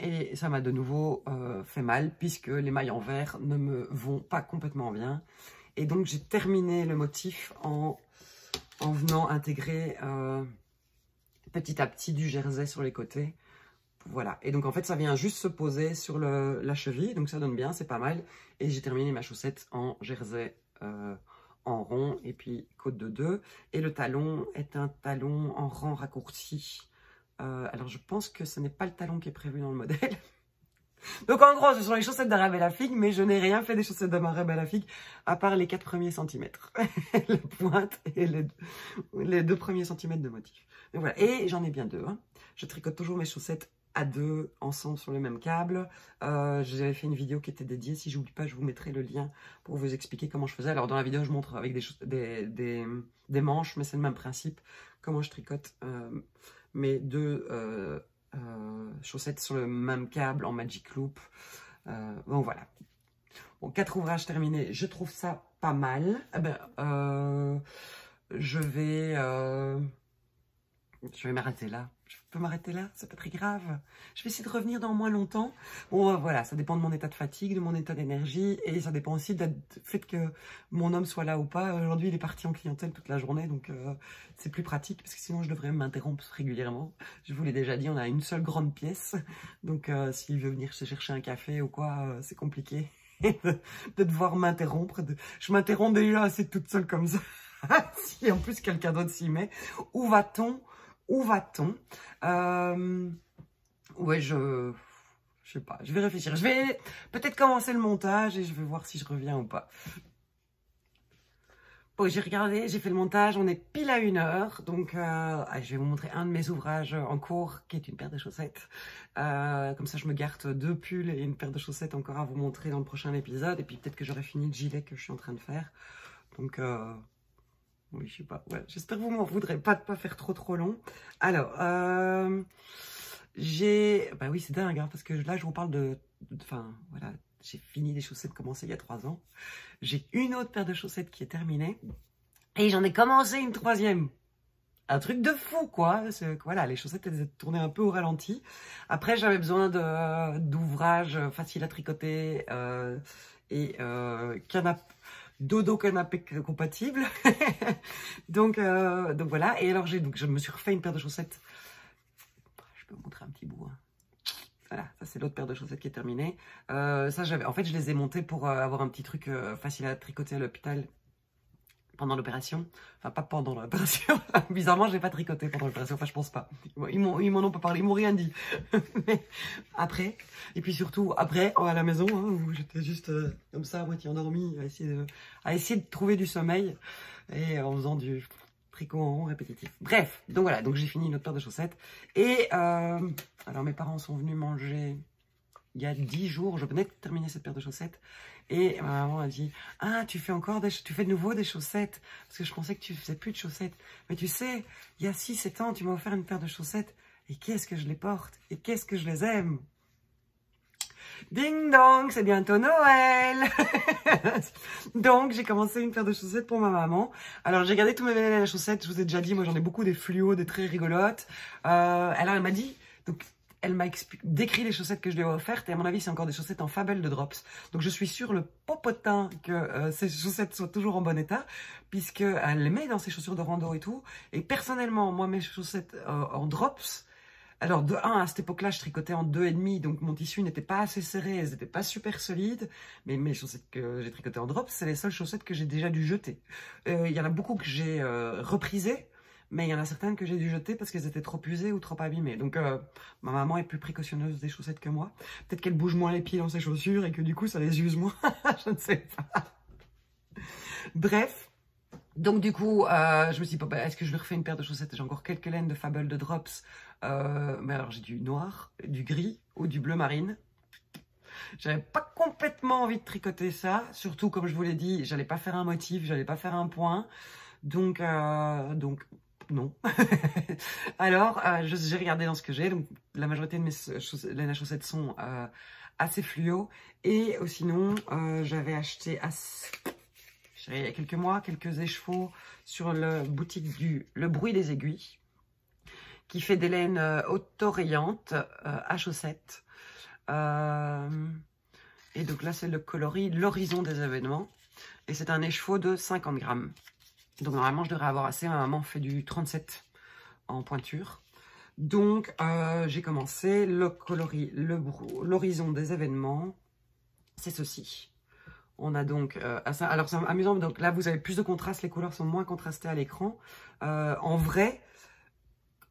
et ça m'a de nouveau fait mal puisque les mailles en verre ne me vont pas complètement bien. Et donc j'ai terminé le motif en venant intégrer petit à petit du jersey sur les côtés. Voilà, et donc en fait ça vient juste se poser sur la cheville, donc ça donne bien, c'est pas mal. Et j'ai terminé ma chaussette en jersey en rond et puis côte de 2. Et le talon est un talon en rang raccourci. Alors je pense que ce n'est pas le talon qui est prévu dans le modèle. Donc en gros ce sont les chaussettes d'Arabella Figue, mais je n'ai rien fait des chaussettes d'Arabella Figue à part les 4 premiers centimètres. La pointe et les 2 premiers centimètres de motif. Donc voilà, et j'en ai bien 2. Hein. Je tricote toujours mes chaussettes à 2 ensemble sur le même câble. J'avais fait une vidéo qui était dédiée, si j'oublie pas je vous mettrai le lien pour vous expliquer comment je faisais. Alors dans la vidéo je montre avec des manches, mais c'est le même principe, comment je tricote mes 2 chaussettes sur le même câble en Magic Loop. Bon voilà. Bon, 4 ouvrages terminés, je trouve ça pas mal. Je vais m'arrêter là. Je peux m'arrêter là, c'est pas très grave. Je vais essayer de revenir dans moins longtemps. Bon, voilà, ça dépend de mon état de fatigue, de mon état d'énergie, et ça dépend aussi du fait que mon homme soit là ou pas. Aujourd'hui, il est parti en clientèle toute la journée, donc c'est plus pratique, parce que sinon, je devrais m'interrompre régulièrement. Je vous l'ai déjà dit, on a une seule grande pièce, donc s'il veut venir se chercher un café ou quoi, c'est compliqué de devoir m'interrompre. Je m'interromps déjà assez toute seule comme ça. Si en plus quelqu'un d'autre s'y met, où va-t-on? Où va-t-on? Ouais, je sais pas, je vais réfléchir. Je vais peut-être commencer le montage et je vais voir si je reviens ou pas. Bon, j'ai regardé, j'ai fait le montage, on est pile à 1 heure. Donc, je vais vous montrer un de mes ouvrages en cours, qui est une paire de chaussettes. Comme ça, je me garde 2 pulls et une paire de chaussettes encore à vous montrer dans le prochain épisode. Et puis, peut-être que j'aurai fini le gilet que je suis en train de faire. Donc, oui, je sais pas. Ouais, j'espère que vous m'en voudrez pas de pas faire trop long. Alors, bah oui, c'est dingue, hein, parce que là, je vous parle enfin, voilà, j'ai fini les chaussettes commencées il y a 3 ans. J'ai une autre paire de chaussettes qui est terminée. Et j'en ai commencé une 3e. Un truc de fou, quoi. Voilà, les chaussettes, elles étaient tournées un peu au ralenti. Après, j'avais besoin d'ouvrages faciles à tricoter et dodo canapé compatible. donc voilà. Et alors, je me suis refait une paire de chaussettes. Je peux vous montrer un petit bout, hein. Voilà, ça c'est l'autre paire de chaussettes qui est terminée. En fait, je les ai montées pour avoir un petit truc facile à tricoter à l'hôpital pendant l'opération. Enfin, pas pendant l'opération. Bizarrement, je n'ai pas tricoté pendant l'opération. Enfin, je pense pas. Ils m'en ont pas parlé, ils m'ont rien dit. Mais après, et puis surtout après, à la maison, hein, où j'étais juste comme ça, à moitié endormie, à essayer de trouver du sommeil et en faisant du tricot en rond répétitif. Bref, donc voilà, donc j'ai fini une autre paire de chaussettes. Et alors mes parents sont venus manger il y a 10 jours, je venais de terminer cette paire de chaussettes. Et ma maman a dit, ah, tu fais de nouveau des chaussettes, parce que je pensais que tu faisais plus de chaussettes. Mais tu sais, il y a 6-7 ans, tu m'as offert une paire de chaussettes, et qu'est-ce que je les porte, et qu'est-ce que je les aime. Ding dong, c'est bientôt Noël. Donc, j'ai commencé une paire de chaussettes pour ma maman. Alors, j'ai gardé tous mes laines à chaussettes, je vous ai déjà dit, moi j'en ai beaucoup des fluos, des très rigolotes. Alors, elle m'a dit, donc, elle m'a décrit les chaussettes que je lui ai offertes et à mon avis, c'est encore des chaussettes en Fabel de Drops. Donc, je suis sur le popotin que ces chaussettes soient toujours en bon état puisqu'elle les met dans ses chaussures de rando et tout. Et personnellement, moi, mes chaussettes en Drops, alors de 1, à cette époque-là, je tricotais en 2,5, donc mon tissu n'était pas assez serré, elles n'étaient pas super solides. Mais mes chaussettes que j'ai tricotées en Drops, c'est les seules chaussettes que j'ai déjà dû jeter. Il y en a beaucoup que j'ai reprisées. Mais il y en a certaines que j'ai dû jeter parce qu'elles étaient trop usées ou trop abîmées. Donc, ma maman est plus précautionneuse des chaussettes que moi. Peut-être qu'elle bouge moins les pieds dans ses chaussures et que du coup, ça les use moins. Je ne sais pas. Bref. Donc, du coup, je me suis dit, bah, est-ce que je lui refais une paire de chaussettes? J'ai encore quelques laines de Fable de Drops. Mais alors, j'ai du noir, du gris ou du bleu marine. J'avais pas complètement envie de tricoter ça. Surtout, comme je vous l'ai dit, j'allais pas faire un motif, j'allais pas faire un point. Donc non. Alors, j'ai regardé dans ce que j'ai. Donc, la majorité de mes laines à chaussettes sont assez fluo. Et sinon, j'avais acheté il y a quelques mois quelques écheveaux sur le boutique Le Bruit des Aiguilles, qui fait des laines autorayantes à chaussettes. Et donc là, c'est le coloris L'Horizon des événements. Et c'est un écheveau de 50 grammes. Donc normalement, je devrais avoir assez. Ma maman fait du 37 en pointure. Donc, j'ai commencé le coloris L'Horizon des événements. C'est ceci. On a donc... alors, c'est amusant. Donc là, vous avez plus de contraste. Les couleurs sont moins contrastées à l'écran. En vrai,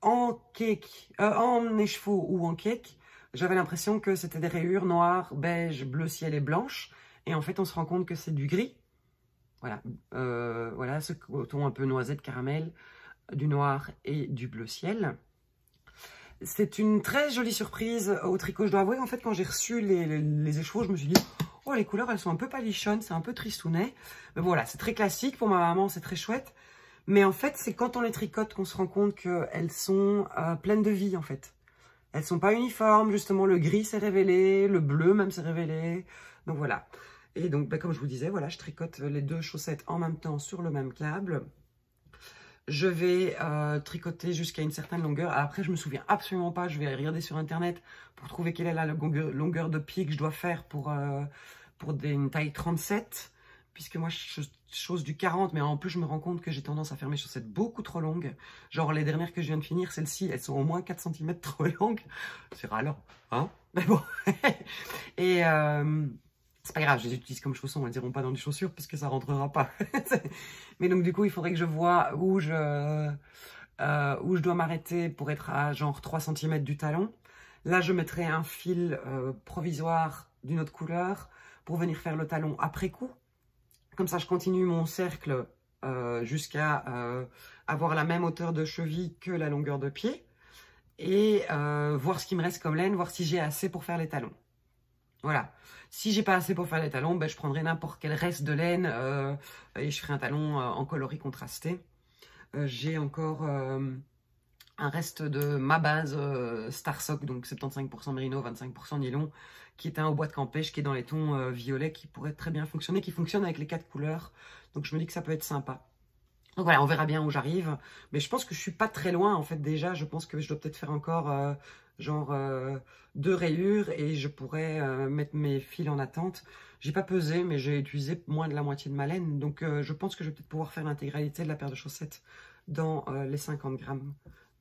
en écheveau ou en cake, j'avais l'impression que c'était des rayures noires, beige, bleu ciel et blanche. Et en fait, on se rend compte que c'est du gris. Voilà, voilà ce ton un peu noisette caramel, du noir et du bleu ciel. C'est une très jolie surprise au tricot. Je dois avouer, en fait, quand j'ai reçu les écheveaux, je me suis dit, oh, les couleurs, elles sont un peu palichonnes, c'est un peu tristounet. Mais voilà, c'est très classique. Pour ma maman, c'est très chouette. Mais en fait, c'est quand on les tricote qu'on se rend compte qu'elles sont pleines de vie, en fait. Elles sont pas uniformes, justement, le gris s'est révélé, le bleu même s'est révélé. Donc voilà. Et donc, comme je vous disais, voilà, je tricote les 2 chaussettes en même temps sur le même câble. Je vais tricoter jusqu'à une certaine longueur. Après, je me souviens absolument pas. Je vais regarder sur Internet pour trouver quelle est la longueur de pied que je dois faire pour une taille 37. Puisque moi, je chose du 40. Mais en plus, je me rends compte que j'ai tendance à faire mes chaussettes beaucoup trop longues. Genre, les dernières que je viens de finir, celles-ci, elles sont au moins 4 cm trop longues. C'est ralent, hein? Mais bon. Et... c'est pas grave, je les utilise comme chaussons, elles n'iront pas dans des chaussures puisque ça rentrera pas. Mais donc du coup, il faudrait que je vois où je dois m'arrêter pour être à genre 3 cm du talon. Là, je mettrai un fil provisoire d'une autre couleur pour venir faire le talon après coup. Comme ça, je continue mon cercle jusqu'à avoir la même hauteur de cheville que la longueur de pied. Et voir ce qui me reste comme laine, voir si j'ai assez pour faire les talons. Voilà. Si j'ai pas assez pour faire les talons, ben, je prendrai n'importe quel reste de laine et je ferai un talon en coloris contrasté. J'ai encore un reste de ma base Starsock, donc 75% mérino, 25% nylon, qui est un haut bois de Campèche, qui est dans les tons violets, qui pourrait très bien fonctionner, qui fonctionne avec les 4 couleurs. Donc je me dis que ça peut être sympa. Donc voilà, on verra bien où j'arrive. Mais je pense que je suis pas très loin, en fait, déjà. Je pense que je dois peut-être faire encore, genre, 2 rayures et je pourrais mettre mes fils en attente. J'ai pas pesé, mais j'ai utilisé moins de la moitié de ma laine. Donc, je pense que je vais peut-être pouvoir faire l'intégralité de la paire de chaussettes dans les 50 grammes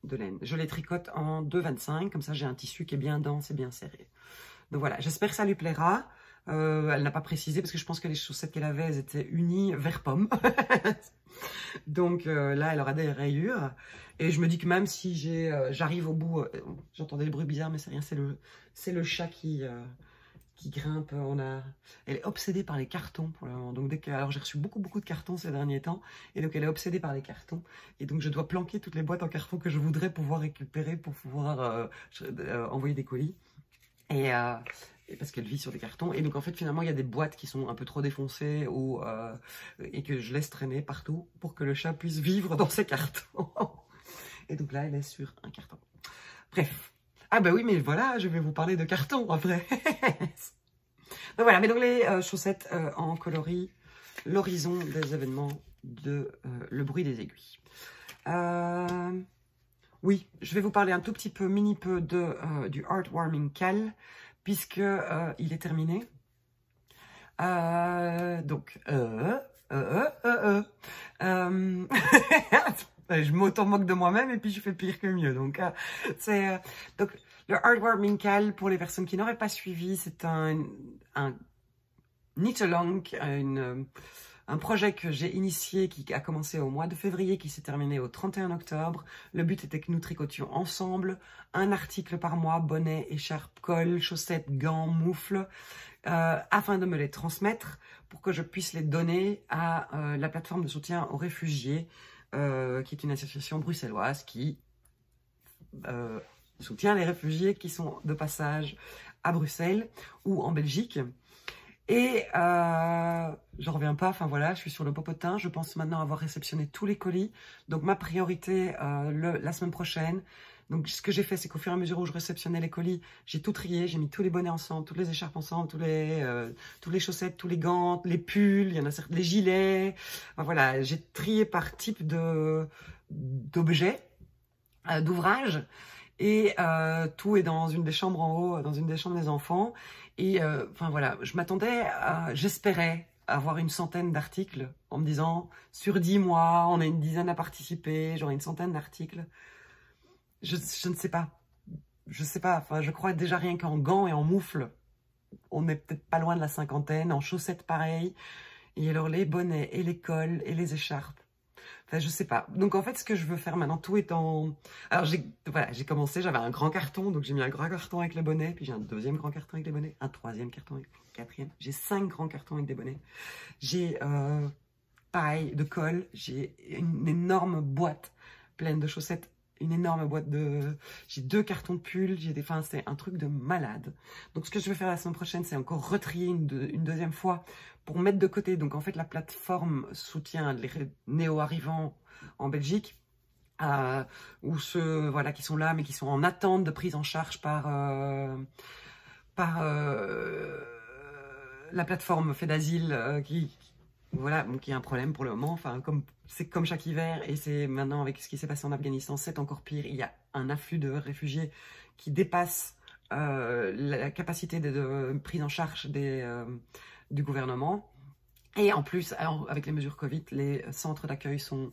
de laine. Je les tricote en 2,25. Comme ça, j'ai un tissu qui est bien dense et bien serré. Donc voilà, j'espère que ça lui plaira. Elle n'a pas précisé parce que je pense que les chaussettes qu'elle avait, elles étaient unies vert pomme. Donc là, elle aura des rayures. Et je me dis que même si j'arrive au bout, j'entendais des bruits bizarres, mais c'est rien, c'est le chat qui grimpe. Elle est obsédée par les cartons pour le moment. Donc alors j'ai reçu beaucoup de cartons ces derniers temps. Et donc elle est obsédée par les cartons. Et donc je dois planquer toutes les boîtes en carton que je voudrais pouvoir récupérer pour pouvoir envoyer des colis. Et parce qu'elle vit sur des cartons. Et donc, en fait, finalement, il y a des boîtes qui sont un peu trop défoncées et que je laisse traîner partout pour que le chat puisse vivre dans ces cartons. Et donc là, elle est sur un carton. Bref. Ah bah oui, mais voilà, je vais vous parler de carton, après. Donc voilà, mais donc les chaussettes en coloris, l'horizon des événements de le bruit des aiguilles. Oui, je vais vous parler un tout petit peu, mini peu du Heartwarming Cal, puisque il est terminé. Donc, je m'auto-moque de moi-même et puis je fais pire que mieux. Donc, donc le Heartwarming Cal, pour les personnes qui n'auraient pas suivi, c'est un knit-along, un projet que j'ai initié qui a commencé au mois de février, qui s'est terminé au 31 octobre. Le but était que nous tricotions ensemble un article par mois, bonnet, écharpe, col, chaussettes, gants, moufles, afin de me les transmettre pour que je puisse les donner à la plateforme de soutien aux réfugiés, qui est une association bruxelloise qui soutient les réfugiés qui sont de passage à Bruxelles ou en Belgique. Et j'en reviens pas, enfin voilà, je suis sur le popotin, je pense maintenant avoir réceptionné tous les colis. Donc ma priorité la semaine prochaine. Donc ce que j'ai fait, c'est qu'au fur et à mesure où je réceptionnais les colis, j'ai tout trié, j'ai mis tous les bonnets ensemble, toutes les écharpes ensemble, toutes les chaussettes, tous les gants, les pulls, il y en a certains, les gilets. Enfin, voilà, j'ai trié par type d'objet, d'ouvrage. Et tout est dans une des chambres en haut, dans une des chambres des enfants. Et enfin voilà, j'espérais avoir une centaine d'articles en me disant, sur 10 mois, on a une dizaine à participer, j'aurai une centaine d'articles. Je ne sais pas. Je sais pas, enfin je crois déjà rien qu'en gants et en moufles, on n'est peut-être pas loin de la cinquantaine, en chaussettes pareil. Et alors les bonnets et les cols et les écharpes. Enfin, je sais pas. Donc, en fait, ce que je veux faire maintenant, tout est en... Alors, j'ai commencé, j'avais un grand carton, donc j'ai mis un grand carton avec les bonnets, puis j'ai un deuxième grand carton avec les bonnets, un troisième carton avec le quatrième. J'ai 5 grands cartons avec des bonnets. J'ai, pareil, de colle. J'ai une énorme boîte pleine de chaussettes, une énorme boîte de... J'ai 2 cartons de pulls, enfin, c'est un truc de malade. Donc, ce que je vais faire la semaine prochaine, c'est encore retrier une deuxième fois pour mettre de côté. Donc, en fait, la plateforme soutient les néo-arrivants en Belgique, ou ceux voilà, qui sont là, mais qui sont en attente de prise en charge par la plateforme Fait d'Asile, voilà, qui a un problème pour le moment. Enfin, c'est comme chaque hiver, et c'est maintenant avec ce qui s'est passé en Afghanistan, c'est encore pire. Il y a un afflux de réfugiés qui dépasse la capacité de prise en charge du gouvernement. Et en plus, avec les mesures Covid, les centres d'accueil sont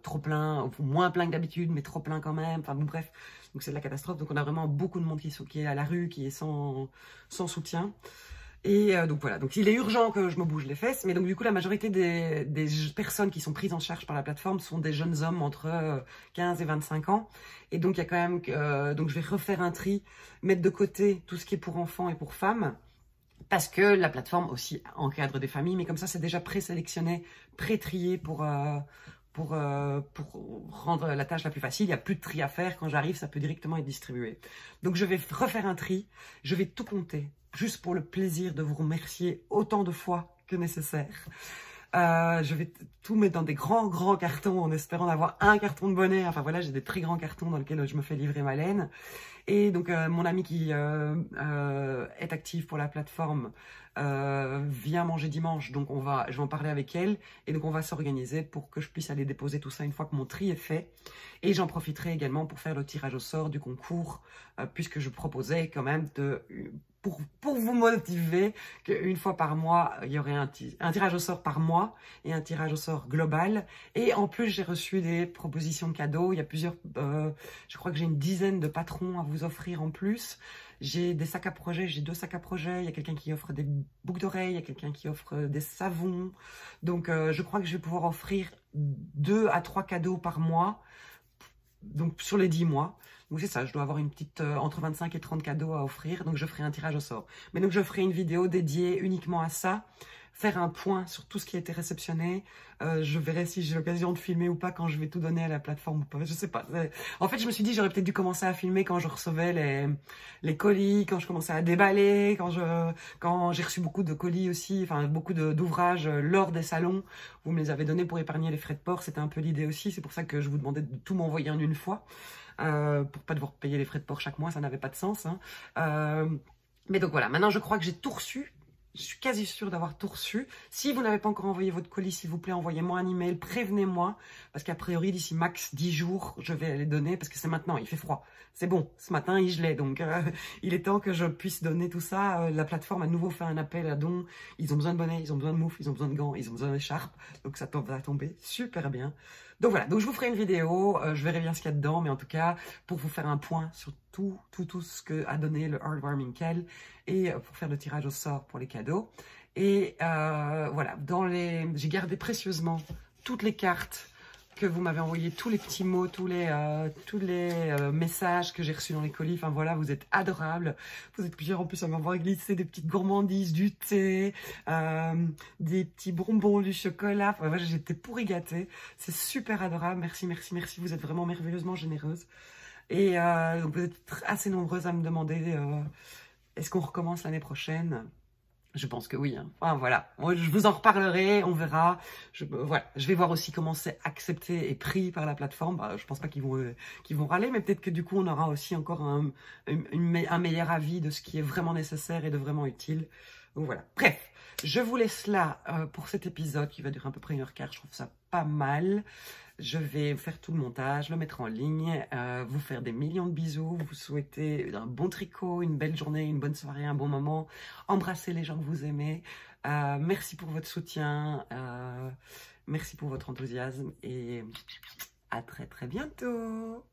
trop pleins, moins pleins que d'habitude, mais trop pleins quand même. Enfin bon, bref, donc c'est de la catastrophe. Donc on a vraiment beaucoup de monde qui est à la rue, qui est sans soutien. Et donc voilà, donc il est urgent que je me bouge les fesses, mais donc du coup la majorité des personnes qui sont prises en charge par la plateforme sont des jeunes hommes entre 15 et 25 ans. Et donc il y a quand même, donc je vais refaire un tri, mettre de côté tout ce qui est pour enfants et pour femmes, Parce que la plateforme aussi encadre des familles, mais comme ça, c'est déjà présélectionné, pré-trié pour rendre la tâche la plus facile. Il n'y a plus de tri à faire. Quand j'arrive, ça peut directement être distribué. Donc, je vais refaire un tri. Je vais tout compter, juste pour le plaisir de vous remercier autant de fois que nécessaire. Je vais tout mettre dans des grands cartons en espérant d'avoir un carton de bonnet. Enfin voilà, j'ai des très grands cartons dans lesquels je me fais livrer ma laine. Et donc mon ami qui est active pour la plateforme vient manger dimanche, donc je vais en parler avec elle. Et donc on va s'organiser pour que je puisse aller déposer tout ça une fois que mon tri est fait. Et j'en profiterai également pour faire le tirage au sort du concours, puisque je proposais quand même pour vous motiver qu'une fois par mois, il y aurait un tirage au sort par mois et un tirage au sort global. Et en plus, j'ai reçu des propositions de cadeaux. Il y a plusieurs, je crois que j'ai une dizaine de patrons à vous offrir en plus. J'ai des sacs à projet, j'ai 2 sacs à projet. Il y a quelqu'un qui offre des boucles d'oreilles, il y a quelqu'un qui offre des savons. Donc, je crois que je vais pouvoir offrir 2 à 3 cadeaux par mois. Donc, sur les 10 mois. Donc c'est ça, je dois avoir une petite entre 25 et 30 cadeaux à offrir, donc je ferai un tirage au sort. Mais donc je ferai une vidéo dédiée uniquement à ça, faire un point sur tout ce qui a été réceptionné. Je verrai si j'ai l'occasion de filmer ou pas quand je vais tout donner à la plateforme ou pas, je sais pas. En fait, je me suis dit j'aurais peut-être dû commencer à filmer quand je recevais les colis, quand je commençais à déballer, quand j'ai reçu beaucoup de colis aussi, enfin beaucoup d'ouvrages lors des salons. Vous me les avez donnés pour épargner les frais de port, c'était un peu l'idée aussi, c'est pour ça que je vous demandais de tout m'envoyer en une fois. Pour pas devoir payer les frais de port chaque mois, ça n'avait pas de sens. Hein. Mais donc voilà, maintenant je crois que j'ai tout reçu. Je suis quasi sûre d'avoir tout reçu. Si vous n'avez pas encore envoyé votre colis, s'il vous plaît, envoyez-moi un email, prévenez-moi. Parce qu'a priori, d'ici max 10 jours, je vais les donner. Parce que c'est maintenant, il fait froid. C'est bon, ce matin, il gelait. Donc, il est temps que je puisse donner tout ça. La plateforme a de nouveau fait un appel à dons. Ils ont besoin de bonnets, ils ont besoin de moufles, ils ont besoin de gants, ils ont besoin d'écharpes. Donc, ça va tomber super bien. Donc voilà, donc je vous ferai une vidéo, je verrai bien ce qu'il y a dedans, mais en tout cas, pour vous faire un point sur tout ce que a donné le Heartwarming Kel et pour faire le tirage au sort pour les cadeaux. Et voilà, j'ai gardé précieusement toutes les cartes que vous m'avez envoyées, tous les petits mots, tous les messages que j'ai reçus dans les colis. Enfin voilà, vous êtes adorables. Vous êtes plusieurs en plus à m'avoir glissé des petites gourmandises, du thé, des petits bonbons, du chocolat. Enfin voilà, j'étais pourri gâtée. C'est super adorable. Merci, merci, merci. Vous êtes vraiment merveilleusement généreuses. Et donc vous êtes assez nombreuses à me demander est-ce qu'on recommence l'année prochaine? Je pense que oui. Hein. Enfin, voilà. Moi, je vous en reparlerai, on verra. Voilà. Je vais voir aussi comment c'est accepté et pris par la plateforme. Bah, je pense pas qu'ils vont râler, mais peut-être que du coup, on aura aussi encore un meilleur avis de ce qui est vraiment nécessaire et de vraiment utile. Donc voilà. Bref, je vous laisse là pour cet épisode qui va durer à peu près 1h15. Je trouve ça pas mal. Je vais faire tout le montage, le mettre en ligne, vous faire des millions de bisous, vous souhaiter un bon tricot, une belle journée, une bonne soirée, un bon moment, embrasser les gens que vous aimez. Merci pour votre soutien, merci pour votre enthousiasme et à très bientôt.